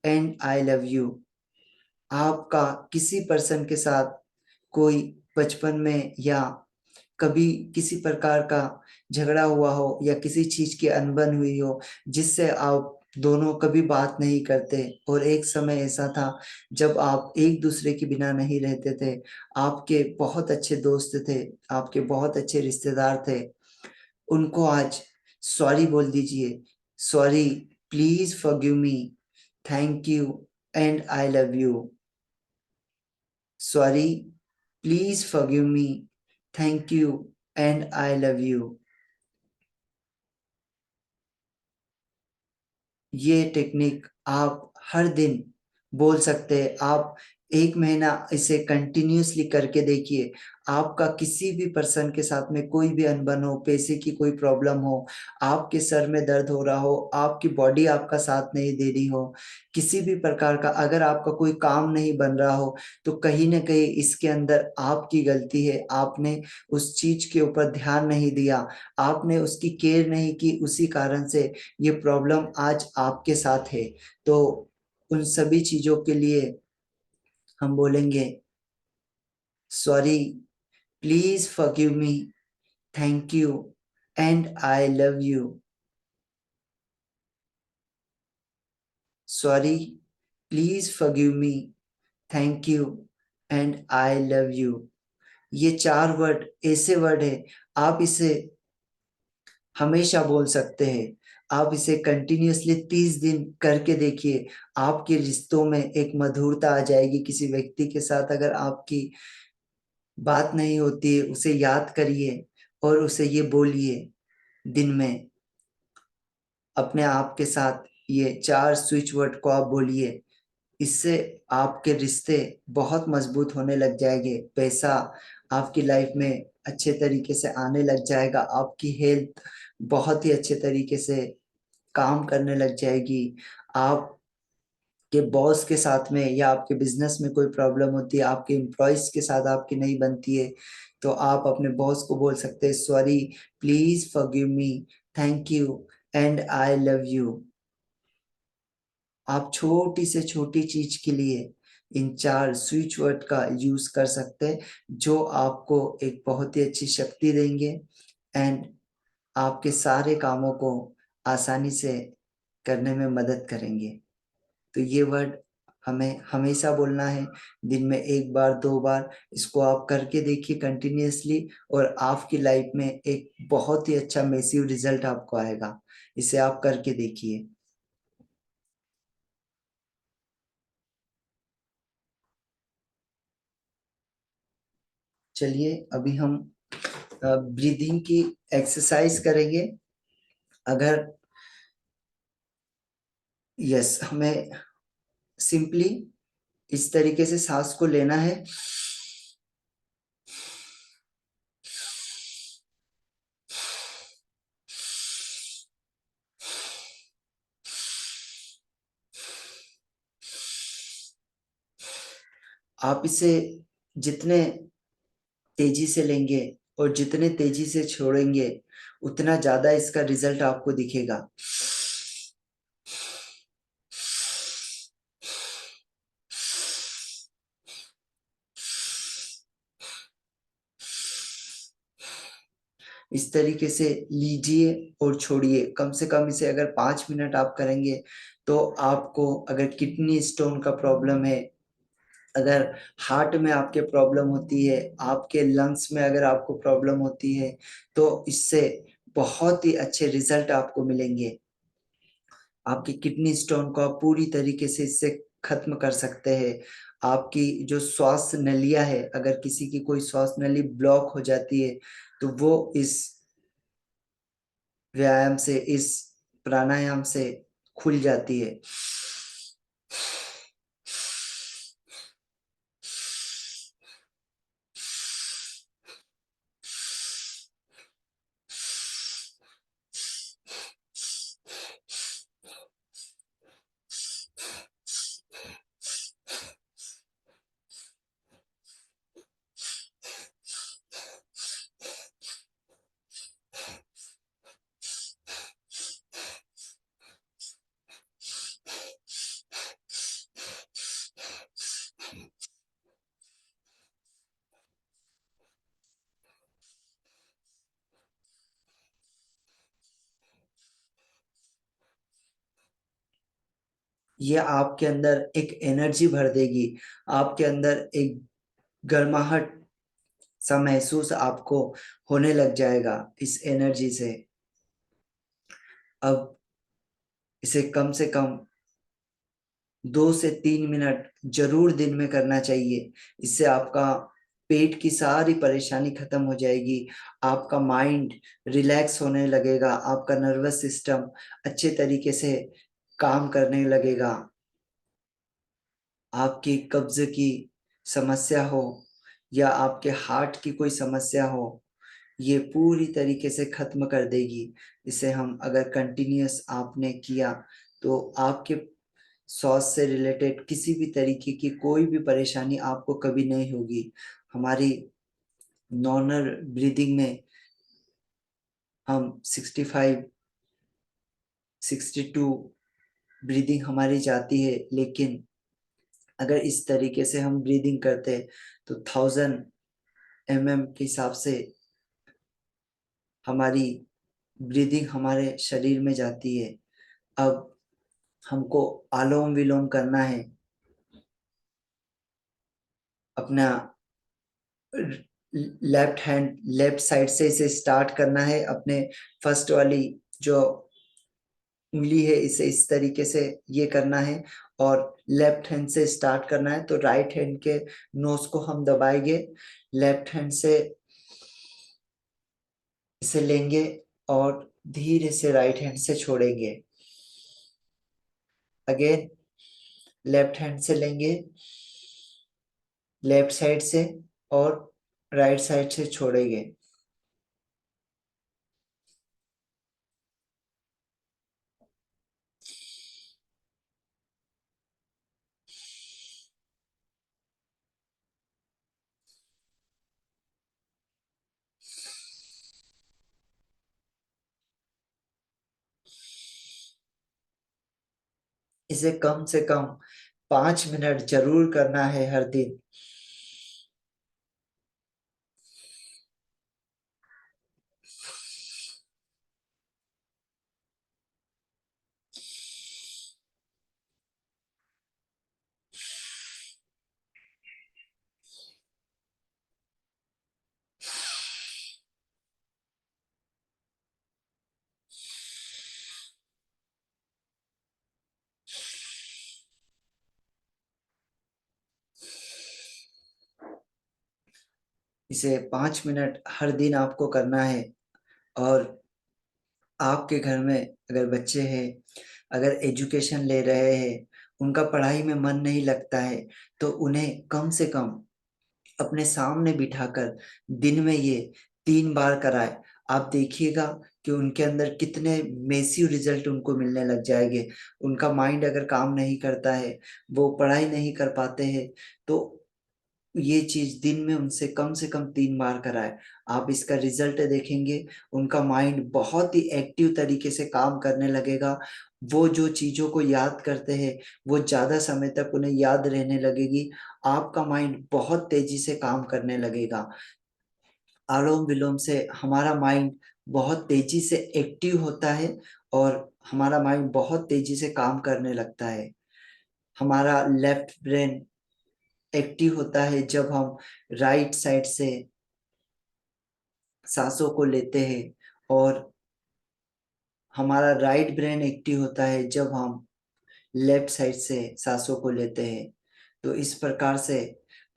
and I love you. आपका किसी पर्सन के साथ कोई बचपन में या कभी किसी प्रकार का झगड़ा हुआ हो या किसी चीज की अनबन हुई हो जिससे आप दोनों कभी बात नहीं करते, और एक समय ऐसा था जब आप एक दूसरे के बिना नहीं रहते थे, आपके बहुत अच्छे दोस्त थे, आपके बहुत अच्छे रिश्तेदार थे, उनको आज सॉरी बोल दीजिए। Sorry, please forgive me, thank you and I love you. Sorry, please forgive me, thank you and I love you. ये टेक्निक आप हर दिन बोल सकते हैं। आप एक महीना इसे कंटिन्यूअसली करके देखिए। आपका किसी भी पर्सन के साथ में कोई भी अनबन हो, पैसे की कोई प्रॉब्लम हो, आपके सर में दर्द हो रहा हो, आपकी बॉडी आपका साथ नहीं दे रही हो, किसी भी प्रकार का अगर आपका कोई काम नहीं बन रहा हो, तो कहीं ना कहीं इसके अंदर आपकी गलती है। आपने उस चीज के ऊपर ध्यान नहीं दिया, आपने उसकी केयर नहीं की, उसी कारण से ये प्रॉब्लम आज आपके साथ है। तो उन सभी चीजों के लिए हम बोलेंगे sorry, please forgive me, thank you and I love you. Sorry, please forgive me, thank you and I love you. ये चार वर्ड ऐसे वर्ड है, आप इसे हमेशा बोल सकते हैं। आप इसे कंटिन्यूअसली 30 दिन करके देखिए, आपके रिश्तों में एक मधुरता आ जाएगी। किसी व्यक्ति के साथ अगर आपकी बात नहीं होती है, उसे याद करिए और उसे ये बोलिए दिन में अपने आप के साथ, ये चार स्विच वर्ड को आप बोलिए। इससे आपके रिश्ते बहुत मजबूत होने लग जाएंगे, पैसा आपकी लाइफ में अच्छे तरीके से आने लग जाएगा, आपकी हेल्थ बहुत ही अच्छे तरीके से काम करने लग जाएगी। आप के बॉस के साथ में या आपके बिजनेस में कोई प्रॉब्लम होती है, आपके एम्प्लॉयज के साथ आपकी नहीं बनती है, तो आप अपने बॉस को बोल सकते हैं sorry, please forgive me, thank you and I love you. आप छोटी से छोटी चीज के लिए इन चार स्विच वर्ड का यूज कर सकते हैं, जो आपको एक बहुत ही अच्छी शक्ति देंगे एंड आपके सारे कामों को आसानी से करने में मदद करेंगे। तो ये वर्ड हमें हमेशा बोलना है, दिन में एक बार दो बार। इसको आप करके देखिए कंटिन्यूअसली, और आपकी लाइफ में एक बहुत ही अच्छा मैसिव रिजल्ट आपको आएगा। इसे आप करके देखिए। चलिए अभी हम ब्रीदिंग की एक्सरसाइज करेंगे। अगर यस, हमें सिंपली इस तरीके से सांस को लेना है। आप इसे जितने तेजी से लेंगे और जितने तेजी से छोड़ेंगे, उतना ज्यादा इसका रिजल्ट आपको दिखेगा। इस तरीके से लीजिए और छोड़िए। कम से कम इसे अगर 5 मिनट आप करेंगे, तो आपको अगर किडनी स्टोन का प्रॉब्लम है अगर हार्ट में आपके प्रॉब्लम होती है, आपके लंग्स में अगर आपको प्रॉब्लम होती है, तो इससे बहुत ही अच्छे रिजल्ट आपको मिलेंगे। आपकी किडनी स्टोन को आप पूरी तरीके से इससे खत्म कर सकते हैं। आपकी जो श्वास नलियां है, अगर किसी की कोई श्वास नली ब्लॉक हो जाती है, तो वो इस व्यायाम से, इस प्राणायाम से खुल जाती है। ये आपके अंदर एक एनर्जी भर देगी, आपके अंदर एक गर्माहट सा महसूस आपको होने लग जाएगा इस एनर्जी से। अब इसे कम से कम 2 से 3 मिनट जरूर दिन में करना चाहिए। इससे आपका पेट की सारी परेशानी खत्म हो जाएगी, आपका माइंड रिलैक्स होने लगेगा, आपका नर्वस सिस्टम अच्छे तरीके से काम करने लगेगा। आपकी कब्ज की समस्या हो या आपके हार्ट की कोई समस्या हो, ये पूरी तरीके से खत्म कर देगी। इसे हम अगर कंटिन्यूअस आपने किया, तो आपके श्वास से रिलेटेड किसी भी तरीके की कोई भी परेशानी आपको कभी नहीं होगी। हमारी नॉर्मल ब्रीदिंग में हम 65 62 ब्रीदिंग हमारी जाती है, लेकिन अगर इस तरीके से हम ब्रीदिंग करते हैं तो 1000 mm के हिसाब से हमारी ब्रीदिंग हमारे शरीर में जाती है। अब हमको आलोम विलोम करना है। अपना लेफ्ट साइड से इसे स्टार्ट करना है। अपने फर्स्ट वाली जो उंगली है, इसे इस तरीके से ये करना है और लेफ्ट हैंड से स्टार्ट करना है। तो राइट हैंड के नोज को हम दबाएंगे, लेफ्ट हैंड से इसे लेंगे और धीरे से राइट हैंड से छोड़ेंगे। अगेन लेफ्ट हैंड से लेंगे, लेफ्ट साइड से, और राइट साइड से छोड़ेंगे। इसे कम से कम 5 मिनट जरूर करना है हर दिन। इसे 5 मिनट हर दिन आपको करना है। और आपके घर में अगर बच्चे हैं, अगर एजुकेशन ले रहे हैं, उनका पढ़ाई में मन नहीं लगता है, तो उन्हें कम से कम अपने सामने बिठाकर दिन में ये 3 बार कराए। आप देखिएगा कि उनके अंदर कितने मेसिव रिजल्ट उनको मिलने लग जाएंगे। उनका माइंड अगर काम नहीं करता है, वो पढ़ाई नहीं कर पाते हैं, तो ये चीज दिन में उनसे कम से कम 3 बार कराए। आप इसका रिजल्ट देखेंगे, उनका माइंड बहुत ही एक्टिव तरीके से काम करने लगेगा। वो जो चीजों को याद करते हैं, वो ज्यादा समय तक उन्हें याद रहने लगेगी। आपका माइंड बहुत तेजी से काम करने लगेगा। अनुलोम विलोम से हमारा माइंड बहुत तेजी से एक्टिव होता है और हमारा माइंड बहुत तेजी से काम करने लगता है। हमारा लेफ्ट ब्रेन एक्टिव होता है जब हम राइट साइड से सांसों को लेते हैं, और हमारा राइट ब्रेन एक्टिव होता है जब हम लेफ्ट साइड से सांसों को लेते हैं। तो इस प्रकार से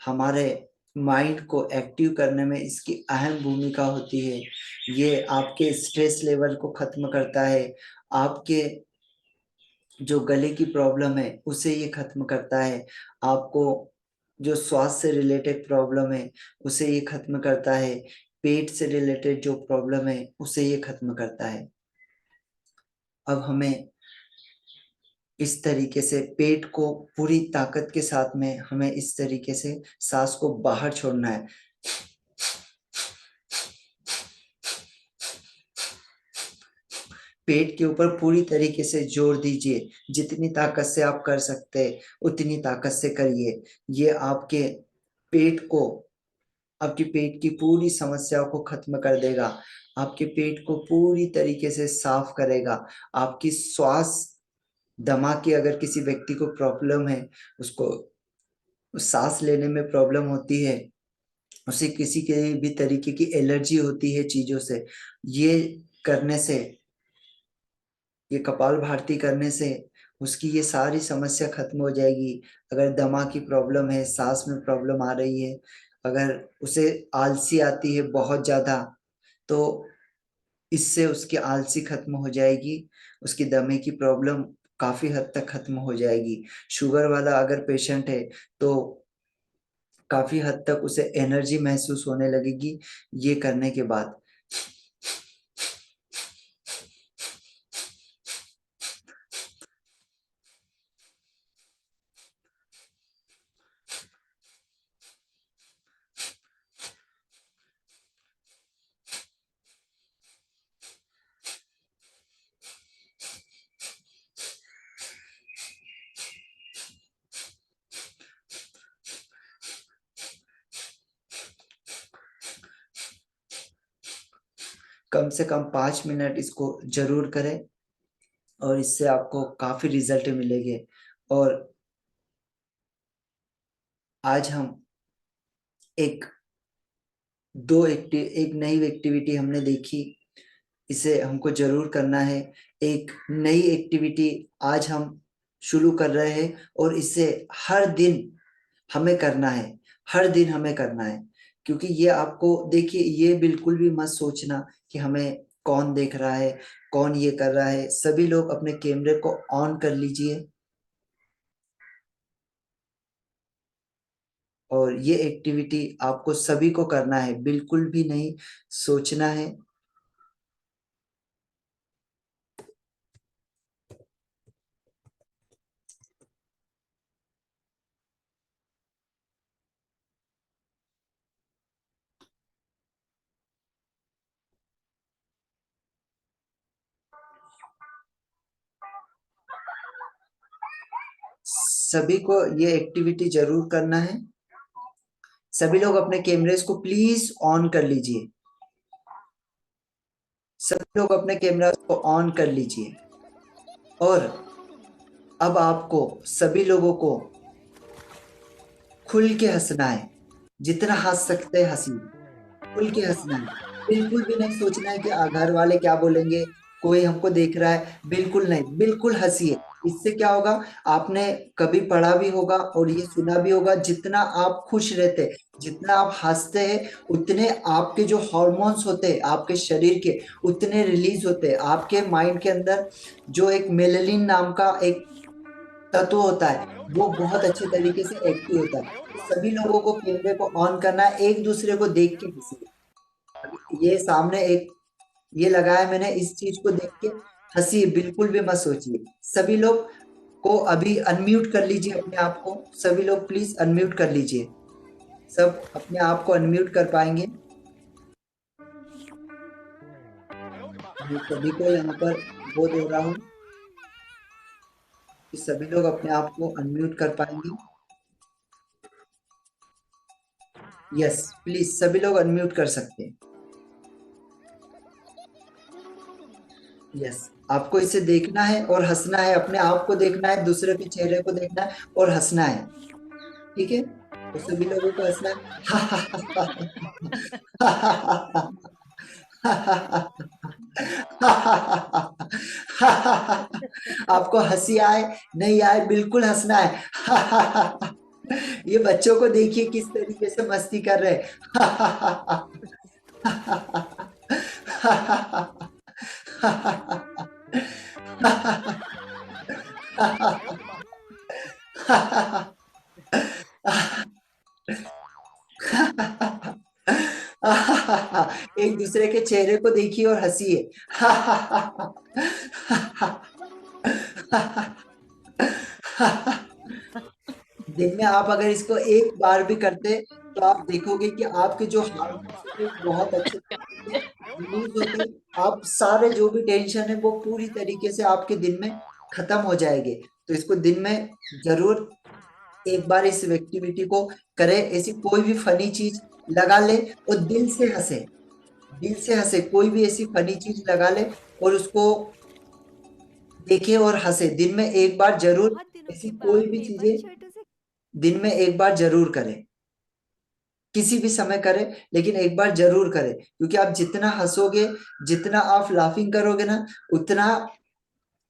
हमारे माइंड को एक्टिव करने में इसकी अहम भूमिका होती है। ये आपके स्ट्रेस लेवल को खत्म करता है, आपके जो गले की प्रॉब्लम है उसे ये खत्म करता है, आपको जो श्वास से रिलेटेड प्रॉब्लम है उसे ये खत्म करता है, पेट से रिलेटेड जो प्रॉब्लम है उसे ये खत्म करता है। अब हमें इस तरीके से पेट को पूरी ताकत के साथ में हमें इस तरीके से सांस को बाहर छोड़ना है। पेट के ऊपर पूरी तरीके से जोर दीजिए, जितनी ताकत से आप कर सकते हैं उतनी ताकत से करिए। ये आपके पेट की पूरी समस्याओं को खत्म कर देगा, आपके पेट को पूरी तरीके से साफ करेगा। आपकी श्वास, दमा की अगर किसी व्यक्ति को प्रॉब्लम है, उसको सांस लेने में प्रॉब्लम होती है, उसे किसी के भी तरीके की एलर्जी होती है चीजों से, ये करने से, ये कपाल भारती करने से उसकी ये सारी समस्या खत्म हो जाएगी। अगर दमा की प्रॉब्लम है, सांस में प्रॉब्लम आ रही है, अगर उसे आलसी आती है बहुत ज्यादा, तो इससे उसकी आलसी खत्म हो जाएगी, उसकी दमे की प्रॉब्लम काफी हद तक खत्म हो जाएगी। शुगर वाला अगर पेशेंट है तो काफी हद तक उसे एनर्जी महसूस होने लगेगी ये करने के बाद। कम से कम 5 मिनट इसको जरूर करें, और इससे आपको काफी रिजल्ट मिलेंगे। और आज हम एक एक नई एक्टिविटी हमने देखी, इसे हमको जरूर करना है। एक नई एक्टिविटी आज हम शुरू कर रहे हैं, और इसे हर दिन हमें करना है, हर दिन हमें करना है। क्योंकि ये आपको देखिए, ये बिल्कुल भी मत सोचना कि हमें कौन देख रहा है, कौन ये कर रहा है। सभी लोग अपने कैमरे को ऑन कर लीजिए, और ये एक्टिविटी आपको सभी को करना है, बिल्कुल भी नहीं सोचना है। सभी को ये एक्टिविटी जरूर करना है। सभी लोग अपने कैमरेस को प्लीज ऑन कर लीजिए, सभी लोग अपने कैमरा को ऑन कर लीजिए। और अब आपको सभी लोगों को खुल के हंसना है, जितना हंस सकते हैं हंसिए, खुल के हंसना है। बिल्कुल भी नहीं सोचना है कि घर वाले क्या बोलेंगे, कोई हमको देख रहा है, बिल्कुल नहीं, बिल्कुल हंसिए। इससे क्या होगा, आपने कभी पढ़ा भी होगा और ये सुना भी होगा, जितना आप खुश रहते, जितना आप हंसते हैं, उतने आपके जो हॉर्मोन्स होते हैं आपके शरीर के, उतने रिलीज होते हैं आपके माइंड के अंदर। जो एक मेलेनिन नाम का एक तत्व होता है, वो बहुत अच्छे तरीके से एक्टिव होता है। तो सभी लोगों को कैमरे को ऑन करना है, एक दूसरे को देख के हंसिए। ये सामने एक ये लगाया मैंने, इस चीज को देख के हंसिए, बिल्कुल भी मत सोचिए। सभी लोग को अभी अनम्यूट कर लीजिए अपने आप को, सभी लोग प्लीज अनम्यूट कर लीजिए। सब अपने आप को अनम्यूट कर पाएंगे? मैं सभी को यहाँ पर बोल दे रहा हूँ कि सभी लोग अपने आप को अनम्यूट कर पाएंगे। यस, प्लीज सभी लोग अनम्यूट कर सकते हैं। यस, आपको इसे देखना है और हंसना है, अपने आप को देखना है, दूसरे के चेहरे को देखना है और हंसना है। ठीक है? तो सभी लोगों को हंसना है। आपको हंसी आए नहीं आए, बिल्कुल हंसना है। ये बच्चों को देखिए किस तरीके से मस्ती कर रहे हैं। एक दूसरे के चेहरे को देखिए और हंसिए। दिन में आप अगर इसको एक बार भी करते तो आप देखोगे कि आपके जो हार्मोन्स होते हैं बहुत अच्छे तरीके से रिलीज होते, आप सारे जो भी टेंशन है वो पूरी तरीके से आपके दिन में खत्म हो जाएंगे। तो इसको दिन में जरूर एक बार इस एक्टिविटी को करें। ऐसी कोई भी फनी चीज लगा ले और दिल से हंसे, दिल से हंसे, कोई भी ऐसी फनी चीज लगा ले और उसको देखे और हंसे। दिन में एक बार जरूर बहुत दिनों ऐसी के कोई बाद भी मेमन चीजें छोटू से दिन में एक बार जरूर करें, किसी भी समय करें, लेकिन एक बार जरूर करें। क्योंकि आप जितना हंसोगे, जितना आप लाफिंग करोगे ना, उतना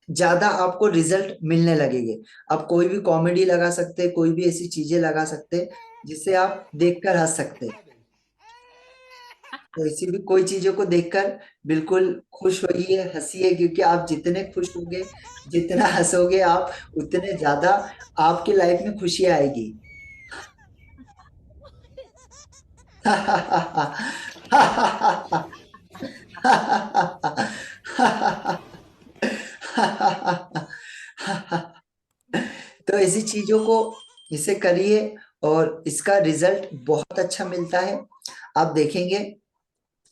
ज्यादा आपको रिजल्ट मिलने लगेंगे। आप कोई भी कॉमेडी लगा सकते हैं, कोई भी ऐसी चीजें लगा सकते हैं जिससे आप देखकर हंस सकते हैं। तो ऐसी भी कोई चीजों को देखकर बिल्कुल खुश होइए, हंसिए, क्योंकि आप जितने खुश होगे, जितना हंसोगे आप, उतने ज्यादा आपकी लाइफ में खुशी आएगी। तो ऐसी चीजों को इसे करिए और इसका रिजल्ट बहुत अच्छा मिलता है। आप देखेंगे,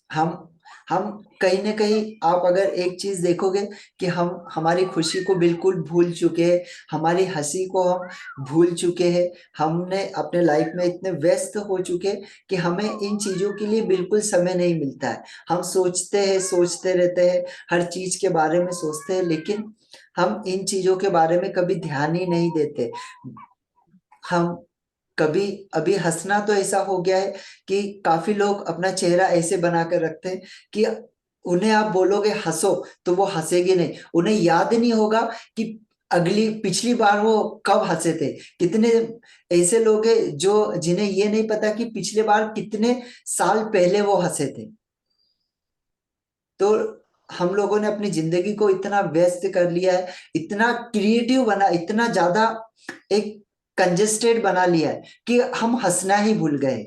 हम हम कहीं ना कहीं, आप अगर एक चीज देखोगे कि हम हमारी खुशी को बिल्कुल भूल चुके हैं, हमारी हंसी को हम भूल चुके हैं, हमने अपने लाइफ में इतने व्यस्त हो चुके हैं कि हमें इन चीजों के लिए बिल्कुल समय नहीं मिलता है। हम सोचते हैं, सोचते रहते हैं, हर चीज के बारे में सोचते हैं, लेकिन हम इन चीजों के बारे में कभी ध्यान ही नहीं देते। हम कभी, अभी हंसना तो ऐसा हो गया है कि काफी लोग अपना चेहरा ऐसे बना कर रखते हैं कि उन्हें आप बोलोगे हंसो तो वो हंसेंगे नहीं। उन्हें याद नहीं होगा कि अगली पिछली बार वो कब हंसे थे। कितने ऐसे लोग हैं जो, जिन्हें ये नहीं पता कि पिछले बार कितने साल पहले वो हंसे थे। तो हम लोगों ने अपनी जिंदगी को इतना व्यस्त कर लिया है, इतना क्रिएटिव बना, इतना ज्यादा एक कंजेस्टेड बना लिया है कि हम हंसना ही भूल गए।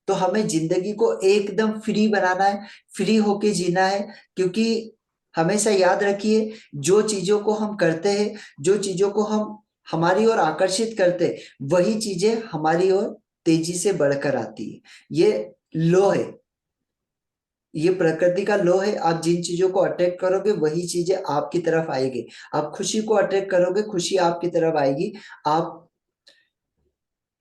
तो हमें जिंदगी को एकदम फ्री बनाना है, फ्री होके जीना है। क्योंकि हमेशा याद रखिए, जो चीजों को हम करते हैं, जो चीजों को हम हमारी ओर आकर्षित करते हैं, वही चीजें हमारी ओर तेजी से बढ़कर आती है। ये लो है, ये प्रकृति का लॉ है। आप जिन चीजों को अट्रैक्ट करोगे वही चीजें आपकी तरफ आएगी। आप खुशी को अट्रैक्ट करोगे, खुशी आपकी तरफ आएगी। आप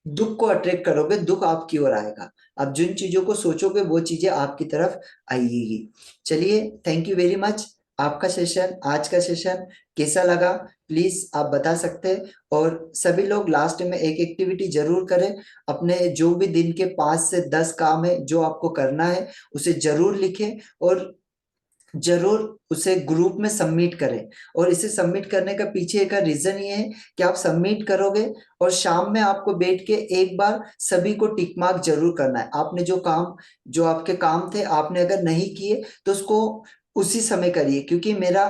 दुख को अट्रैक्ट करोगे, दुख आपकी ओर आएगा। आप जिन चीजों को सोचोगे वो चीजें आपकी तरफ आएगी। चलिए, थैंक यू वेरी मच। आपका सेशन, आज का सेशन कैसा लगा, प्लीज आप बता सकते हैं। और सभी लोग लास्ट में एक एक्टिविटी जरूर करें। अपने जो भी दिन के 5 से 10 काम है जो आपको करना है, उसे जरूर लिखें और जरूर उसे ग्रुप में सबमिट करें। और इसे सबमिट करने का पीछे का रीजन ये है कि आप सबमिट करोगे और शाम में आपको बैठ के एक बार सभी को टिक मार्क जरूर करना है। आपने जो काम, जो आपके काम थे, आपने अगर नहीं किए तो उसको उसी समय करिए। क्योंकि मेरा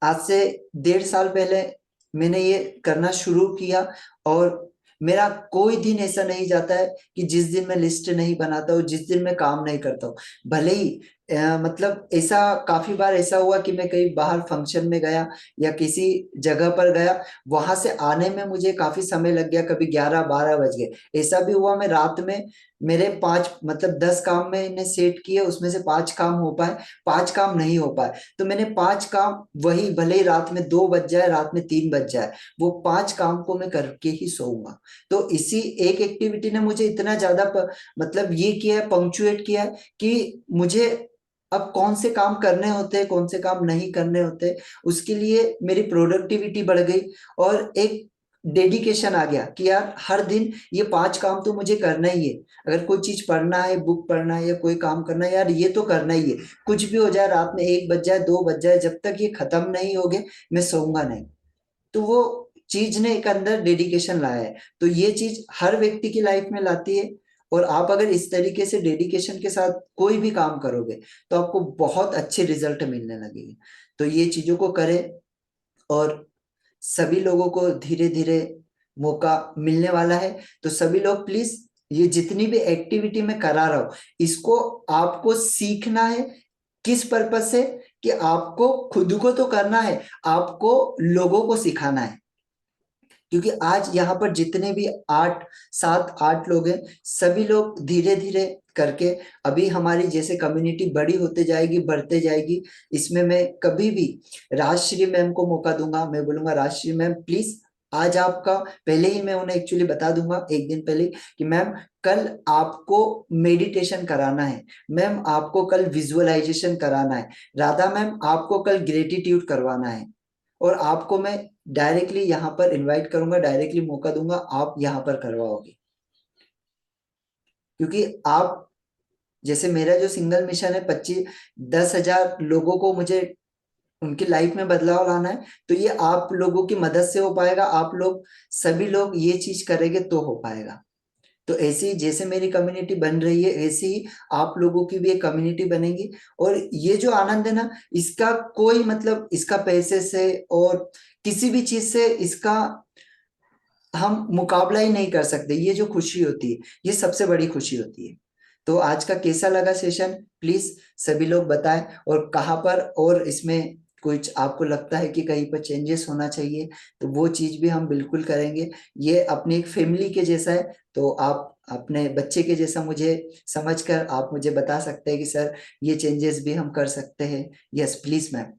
आज से 1.5 साल पहले मैंने ये करना शुरू किया, और मेरा कोई दिन ऐसा नहीं जाता है कि जिस दिन मैं लिस्ट नहीं बनाता हूँ, जिस दिन मैं काम नहीं करता हूँ। भले ही मतलब ऐसा काफी बार ऐसा हुआ कि मैं कहीं बाहर फंक्शन में गया या किसी जगह पर गया, वहां से आने में मुझे काफी समय लग गया, कभी 11-12 बज गए। ऐसा भी हुआ मैं रात में, मेरे 5 मतलब 10 काम मैंने सेट किए, उसमें से 5 काम हो पाए, 5 काम नहीं हो पाए। तो मैंने 5 काम, वही भले ही रात में 2 बज जाए, रात में 3 बज जाए, वो 5 काम को मैं करके ही सोऊंगा। तो इसी एक एक्टिविटी ने मुझे इतना ज्यादा मतलब ये किया है, पंक्चुएट किया है कि मुझे अब कौन से काम करने होते हैं, कौन से काम नहीं करने होते, उसके लिए मेरी प्रोडक्टिविटी बढ़ गई। और एक डेडिकेशन आ गया कि यार हर दिन ये 5 काम तो मुझे करना ही है। अगर कोई चीज पढ़ना है, बुक पढ़ना है या कोई काम करना है, यार ये तो करना ही है। कुछ भी हो जाए, रात में 1 बज जाए, 2 बज जाए, जब तक ये खत्म नहीं होगे मैं सोऊंगा नहीं। तो वो चीज ने एक अंदर डेडिकेशन लाया है। तो ये चीज हर व्यक्ति की लाइफ में लाती है। और आप अगर इस तरीके से डेडिकेशन के साथ कोई भी काम करोगे तो आपको बहुत अच्छे रिजल्ट मिलने लगेंगे। तो ये चीजों को करें। और सभी लोगों को धीरे धीरे मौका मिलने वाला है। तो सभी लोग प्लीज, ये जितनी भी एक्टिविटी मैं करा रहा हूं, इसको आपको सीखना है। किस पर्पज से? कि आपको खुद को तो करना है, आपको लोगों को सिखाना है। क्योंकि आज यहाँ पर जितने भी 7 8 लोग हैं, सभी लोग धीरे धीरे करके, अभी हमारी जैसे कम्युनिटी बड़ी होते जाएगी, बढ़ते जाएगी, इसमें मैं कभी भी राजश्री मैम को मौका दूंगा। मैं बोलूंगा राजश्री मैम प्लीज, आज आपका, पहले ही मैं उन्हें एक्चुअली बता दूंगा एक दिन पहले कि मैम कल आपको मेडिटेशन कराना है, मैम आपको कल विजुअलाइजेशन कराना है, राधा मैम आपको कल ग्रेटिट्यूड करवाना है। और आपको मैं डायरेक्टली यहाँ पर इनवाइट करूंगा, डायरेक्टली मौका दूंगा, आप यहाँ पर करवाओगे। क्योंकि आप, जैसे मेरा जो सिंगल मिशन है, 25 10 हजार लोगों को मुझे उनकी लाइफ में बदलाव लाना है, तो ये आप लोगों की मदद से हो पाएगा। आप लोग, सभी लोग ये चीज करेंगे तो हो पाएगा। तो ऐसे ही जैसे मेरी कम्युनिटी बन रही है, ऐसे ही आप लोगों की भी एक कम्युनिटी बनेगी। और ये जो आनंद है ना, इसका कोई मतलब, इसका पैसे से और किसी भी चीज से इसका हम मुकाबला ही नहीं कर सकते। ये जो खुशी होती है, ये सबसे बड़ी खुशी होती है। तो आज का कैसा लगा सेशन, प्लीज सभी लोग बताएं। और कहाँ पर, और इसमें कुछ आपको लगता है कि कहीं पर चेंजेस होना चाहिए, तो वो चीज भी हम बिल्कुल करेंगे। ये अपनी एक फैमिली के जैसा है। तो आप अपने बच्चे के जैसा मुझे समझकर आप मुझे बता सकते हैं कि सर ये चेंजेस भी हम कर सकते हैं। Yes please ma'am.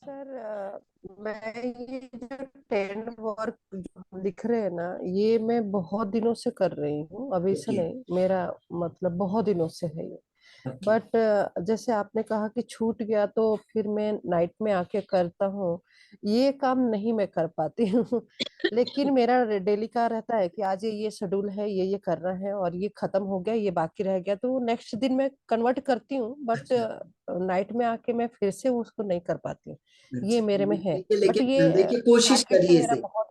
सर मैं ये जो टेंड वर्क जो लिख रहे हैं ना, ये मैं बहुत दिनों से कर रही हूँ, अभी से ओके। नहीं, मेरा मतलब बहुत दिनों से है ये। ओके। बट जैसे आपने कहा कि छूट गया तो फिर मैं नाइट में आके करता हूँ, ये काम नहीं मैं कर पाती हूँ। लेकिन मेरा डेली का रहता है कि आज ये शेड्यूल है, ये करना है, और ये खत्म हो गया, ये बाकी रह गया, तो नेक्स्ट दिन मैं कन्वर्ट करती हूँ, बट अच्छा। नाइट में आके मैं फिर से उसको नहीं कर पाती हूँ। ये अच्छा मेरे में है, ठीक है, बट लेकिन ये देखिए कोशिश हैबिट है करिए मेरा इसे। बहुत।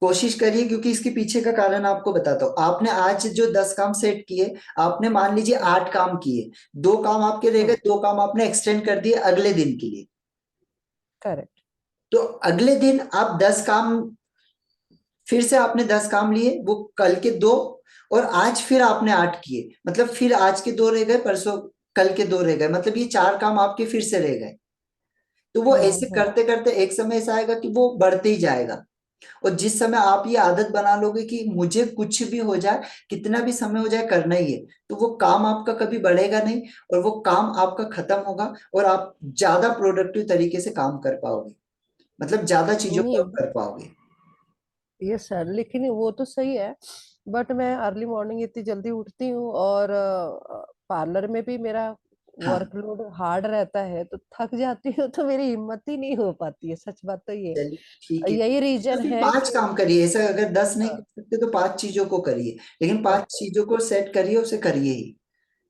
कोशिश करिए, क्योंकि इसके पीछे का कारण आपको बताता हूँ। आपने आज जो 10 काम सेट किए, आपने मान लीजिए 8 काम किए, 2 काम आपके रह गए, 2 काम आपने एक्सटेंड कर दिए अगले दिन के लिए। करेक्ट। तो अगले दिन आप 10 काम, फिर से आपने 10 काम लिए, वो कल के 2, और आज फिर आपने 8 किए, मतलब फिर आज के 2 रह गए, परसों कल के 2 रह गए, मतलब ये 4 काम आपके फिर से रह गए। तो वो ऐसे हम्म। करते करते एक समय ऐसा आएगा कि वो बढ़ते ही जाएगा। और जिस समय आप ये आदत बना लोगे कि मुझे कुछ भी हो जाए, कितना भी समय हो जाए, करना ही है, तो वो काम आपका कभी बढ़ेगा नहीं, और वो काम आपका खत्म होगा, और आप ज्यादा प्रोडक्टिव तरीके से काम कर पाओगे, मतलब ज्यादा चीजों को नहीं, आप कर पाओगे। ये सर लेकिन वो तो सही है, बट मैं अर्ली मॉर्निंग इतनी जल्दी उठती हूँ, और पार्लर में भी मेरा हाँ वर्कलोड हार्ड रहता है, तो थक जाती हूँ, तो मेरी हिम्मत ही नहीं हो पाती है, सच बात तो ये चलिए ठीक है। यही तो रीजन फिर है पांच कि काम करिए, ऐसा अगर 10 नहीं कर हाँ। सकते तो 5 चीजों को करिए, लेकिन पांच ओके। चीजों को सेट करिए, उसे करिए ही।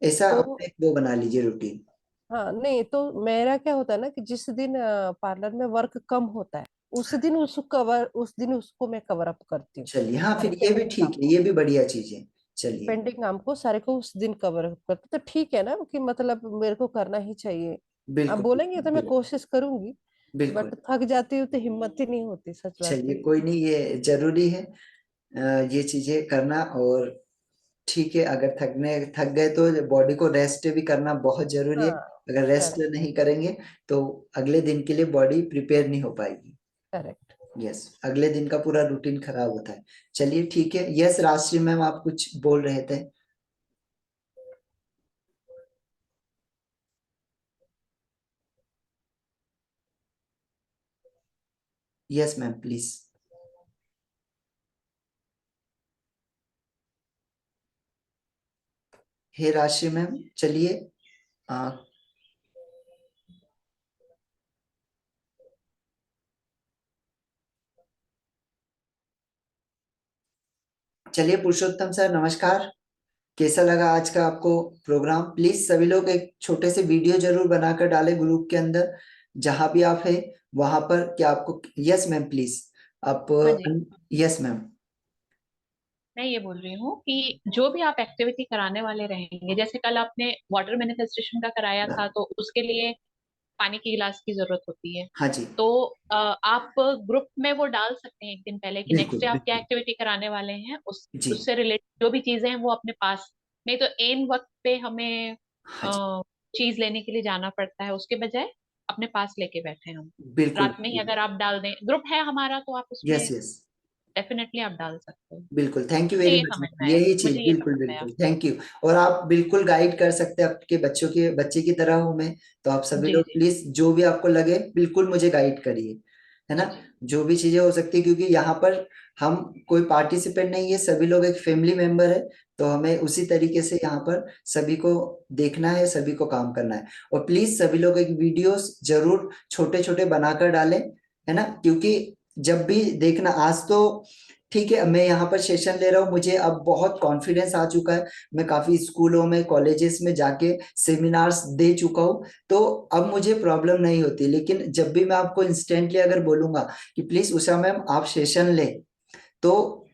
ऐसा तो अपने एक वो बना लीजिए रूटीन। हाँ, नहीं तो मेरा क्या होता है ना कि जिस दिन पार्लर में वर्क कम होता है, उस दिन उसको मैं कवर अप करती हूँ, चलिए, हाँ सारे फिर ये भी पेंडिंग काम ठीक है, को। ये भी बढ़िया चीज है। चलिए। पेंडिंग काम को सारे को उस दिन कवर अप करते, तो ठीक है ना, कि मतलब मेरे को करना ही चाहिए। आप बिल्कुल बोलेंगे बिल्कुल तो मैं बिल्कुल। कोशिश करूंगी, बिल्कुल। बट थक जाती हूँ तो हिम्मत ही नहीं होती, सच बात तो चलिए ये। कोई नहीं, ये जरूरी है ये चीजें करना। और ठीक है, अगर थक गए तो बॉडी को रेस्ट भी करना बहुत जरूरी है। हाँ। अगर रेस्ट करेक्ट। नहीं करेंगे तो अगले दिन के लिए बॉडी प्रिपेयर नहीं हो पाएगी। करेक्ट। यस, अगले दिन का पूरा रूटीन खराब होता है। चलिए ठीक है। यस राजश्री मैम, आप कुछ बोल रहे थे। Yes ma'am please. Hey Rajshri ma'am, चलिए। आ, चलिए पुरुषोत्तम सर, नमस्कार। कैसा लगा आज का आपको प्रोग्राम? प्लीज सभी लोग एक छोटे से वीडियो जरूर बनाकर डालें ग्रुप के अंदर, जहां भी आप हैं वहां पर। क्या आपको? यस मैम, प्लीज आप। हाँ जी, यस मैम। मैं ये बोल रही हूँ कि जो भी आप एक्टिविटी कराने वाले रहेंगे, जैसे कल आपने वाटर मैनिफेस्टेशन का कराया था, तो उसके लिए पानी की गिलास की जरूरत होती है। हाँ जी, तो आप ग्रुप में वो डाल सकते हैं एक दिन पहले कि नेक्स्ट बिल्कुल डे आप क्या बिल्कुल। एक्टिविटी कराने वाले हैं, जी, उससे रिलेटेड जो भी चीजें हैं वो अपने पास। नहीं तो एन वक्त पे हमें हाँ जी, चीज लेने के लिए जाना पड़ता है, उसके बजाय अपने पास लेके बैठे हम। बिल्कुल रात में ही अगर आप डाल दें, ग्रुप है हमारा, तो आप यस उसमें यस, डेफिनेटली आप डाल सकते हो। बिल्कुल। थैंक यू मुझे वेरी ये मच। समझ में आया, यही चीज, मुझे ये बिल्कुल समझ में आया। बिल्कुल, थैंक यू। और आप बिल्कुल गाइड कर सकते हैं आपके बच्चों के बच्चे की तरह हूं मैं। तो आप सभी जी लोग जी प्लीज जो भी आपको लगे बिल्कुल मुझे गाइड करिए, है जी ना? जी जो भी चीजें हो सकती है, क्योंकि यहाँ पर हम कोई पार्टिसिपेंट नहीं है, सभी लोग एक फैमिली मेंबर है। तो हमें उसी तरीके से यहाँ पर सभी को देखना है, सभी को काम करना है। और प्लीज सभी लोग एक वीडियोस जरूर छोटे छोटे बनाकर डालें, है ना? क्योंकि जब भी देखना, आज तो ठीक है मैं यहाँ पर सेशन ले रहा हूँ, मुझे अब बहुत कॉन्फिडेंस आ चुका है। मैं काफी स्कूलों में, कॉलेजेस में जाके सेमिनार्स दे चुका हूँ। तो अब मुझे प्रॉब्लम नहीं होती। लेकिन जब भी मैं आपको इंस्टेंटली अगर बोलूंगा कि प्लीज उषा मैम आप सेशन ले, तो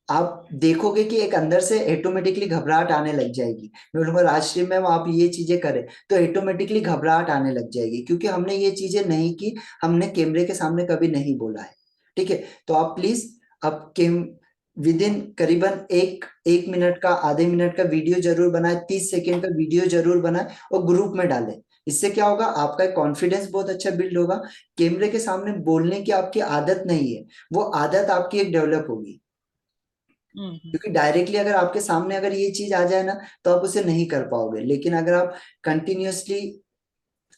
आप देखोगे कि एक अंदर से ऑटोमेटिकली घबराहट आने लग जाएगी। मैं बोलूंगा राजश्री मैम आप ये चीजें करें, तो ऑटोमेटिकली घबराहट आने लग जाएगी, क्योंकि हमने ये चीजें नहीं की, हमने कैमरे के सामने कभी नहीं बोला है। ठीक है? तो आप प्लीज अब केम विद इन करीबन एक एक मिनट का, आधे मिनट का वीडियो जरूर बनाए, 30 सेकेंड का वीडियो जरूर बनाए और ग्रुप में डालें। इससे क्या होगा, आपका कॉन्फिडेंस बहुत अच्छा बिल्ड होगा। कैमरे के सामने बोलने की आपकी आदत नहीं है, वो आदत आपकी एक डेवलप होगी। हम्म। क्योंकि डायरेक्टली अगर आपके सामने अगर ये चीज आ जाए ना, तो आप उसे नहीं कर पाओगे। लेकिन अगर आप कंटिन्यूअसली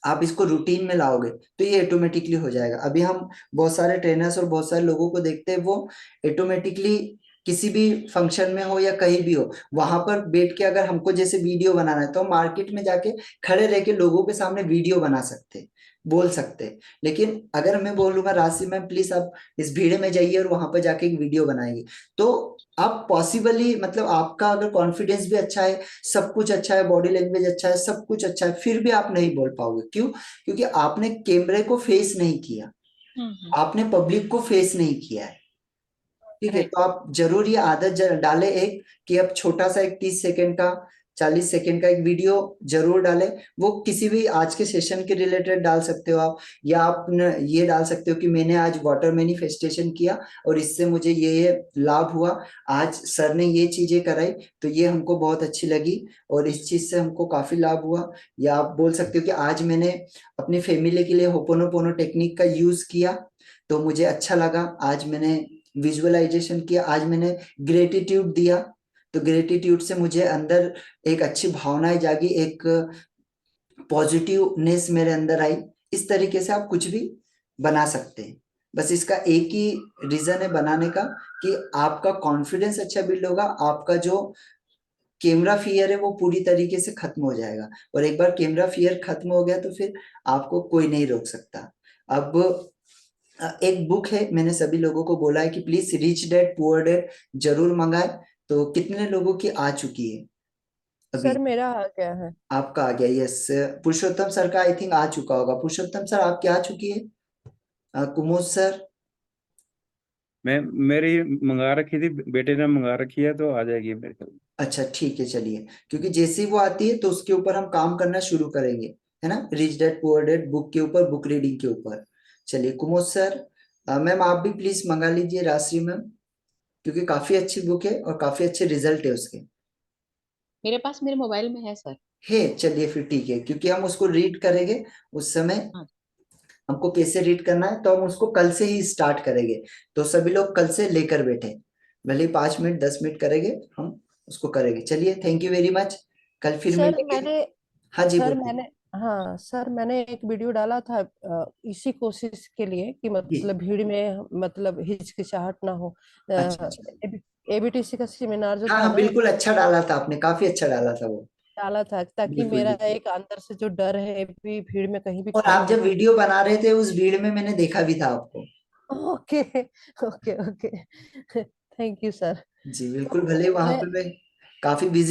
आप इसको रूटीन में लाओगे, तो ये ऑटोमेटिकली हो जाएगा। अभी हम बहुत सारे ट्रेनर्स और बहुत सारे लोगों को देखते हैं, वो ऑटोमेटिकली किसी भी फंक्शन में हो या कहीं भी हो, वहां पर बैठ के अगर हमको जैसे वीडियो बनाना है, तो हम मार्केट में जाके खड़े रह के लोगों के सामने वीडियो बना सकते हैं, बोल सकते हैं। लेकिन अगर मैं बोलूंगा राशि मैम प्लीज आप इस भीड़ में जाइए और वहां पर जाके एक वीडियो बनाइए, तो आप पॉसिबली, मतलब आपका अगर कॉन्फिडेंस भी अच्छा है, सब कुछ अच्छा है, बॉडी लैंग्वेज अच्छा है, सब कुछ अच्छा है, फिर भी आप नहीं बोल पाओगे। क्यों? क्योंकि आपने कैमरे को फेस नहीं किया, आपने पब्लिक को फेस नहीं किया है। ठीक है? राइट। तो आप जरूर ये आदत डाले एक, कि अब छोटा सा एक 30 सेकेंड का, 40 सेकेंड का एक वीडियो जरूर डाले। वो किसी भी आज के सेशन के रिलेटेड डाल सकते हो आप, या आप ये डाल सकते हो कि मैंने आज वाटर मैनिफेस्टेशन किया और इससे मुझे ये लाभ हुआ, आज सर ने ये चीजें कराई तो ये हमको बहुत अच्छी लगी और इस चीज से हमको काफी लाभ हुआ। या आप बोल सकते हो कि आज मैंने अपनी फैमिली के लिए होपोनोपोनो टेक्निक का यूज किया तो मुझे अच्छा लगा, आज मैंने विजुअलाइजेशन किया, आज मैंने ग्रेटिट्यूड दिया, तो ग्रेटिट्यूड से मुझे अंदर एक अच्छी भावनाएं जागी, एक पॉजिटिवनेस मेरे अंदर आई। इस तरीके से आप कुछ भी बना सकते हैं। बस इसका एक ही रीजन है बनाने का, कि आपका कॉन्फिडेंस अच्छा बिल्ड होगा, आपका जो कैमरा फियर है वो पूरी तरीके से खत्म हो जाएगा। और एक बार कैमरा फियर खत्म हो गया तो फिर आपको कोई नहीं रोक सकता। अब एक बुक है, मैंने सभी लोगों को बोला है कि please rich dad poor dad जरूर मंगाए। तो कितने लोगों की आ चुकी है अभी? सर मेरा आ गया है। आपका आ गया? यस। पुरुषोत्तम सर का आई थिंक आ चुका होगा। पुरुषोत्तम सर आपकी आ चुकी है? कुमोद सर? मैं मेरी मंगा रखी थी, बेटे ने मंगा रखी है, तो आ जाएगी मेरे ख्याल में। अच्छा ठीक है, चलिए। क्योंकि जैसे ही वो आती है तो उसके ऊपर हम काम करना शुरू करेंगे, है ना? Rich dad poor dad book के ऊपर, बुक रीडिंग के ऊपर। चलिए कुमोद सर, मैम आप भी प्लीज मंगा लीजिए राशि मैम, क्योंकि काफी अच्छी बुक है और काफी अच्छे रिजल्ट है उसके। मेरे पास मेरे मोबाइल में है सर। है, चलिए फिर ठीक है, क्योंकि हम उसको रीड करेंगे उस समय। हाँ। हमको कैसे रीड करना है तो हम उसको कल से ही स्टार्ट करेंगे। तो सभी लोग कल से लेकर बैठे, भले 5 मिनट 10 मिनट करेंगे, हम उसको करेंगे। चलिए, थैंक यू वेरी मच, कल फिर सर मिलेंगे। मैंने हाँ जी सर बोलिए। मैंने हाँ सर, मैंने एक वीडियो डाला था इसी कोशिश के लिए कि जी, मतलब भीड़ में मतलब हिचकिचाहट ना हो। अच्छा अच्छा। एबीटीसी का सेमिनार जो हाँ था हाँ ना, बिल्कुल, अच्छा डाला था आपने, काफी अच्छा डाला था वो। डाला था ताकि बिल्कुल मेरा बिल्कुल। एक अंदर से जो डर है भी भीड़ में कहीं भी और खड़े आप जब होके। वीडियो बना रहे थे उस भीड़ में मैंने देखा भी था आपको। Okay okay okay. Thank you sir. जी बिल्कुल, भले वहां मैं पे मैं काफी बिजी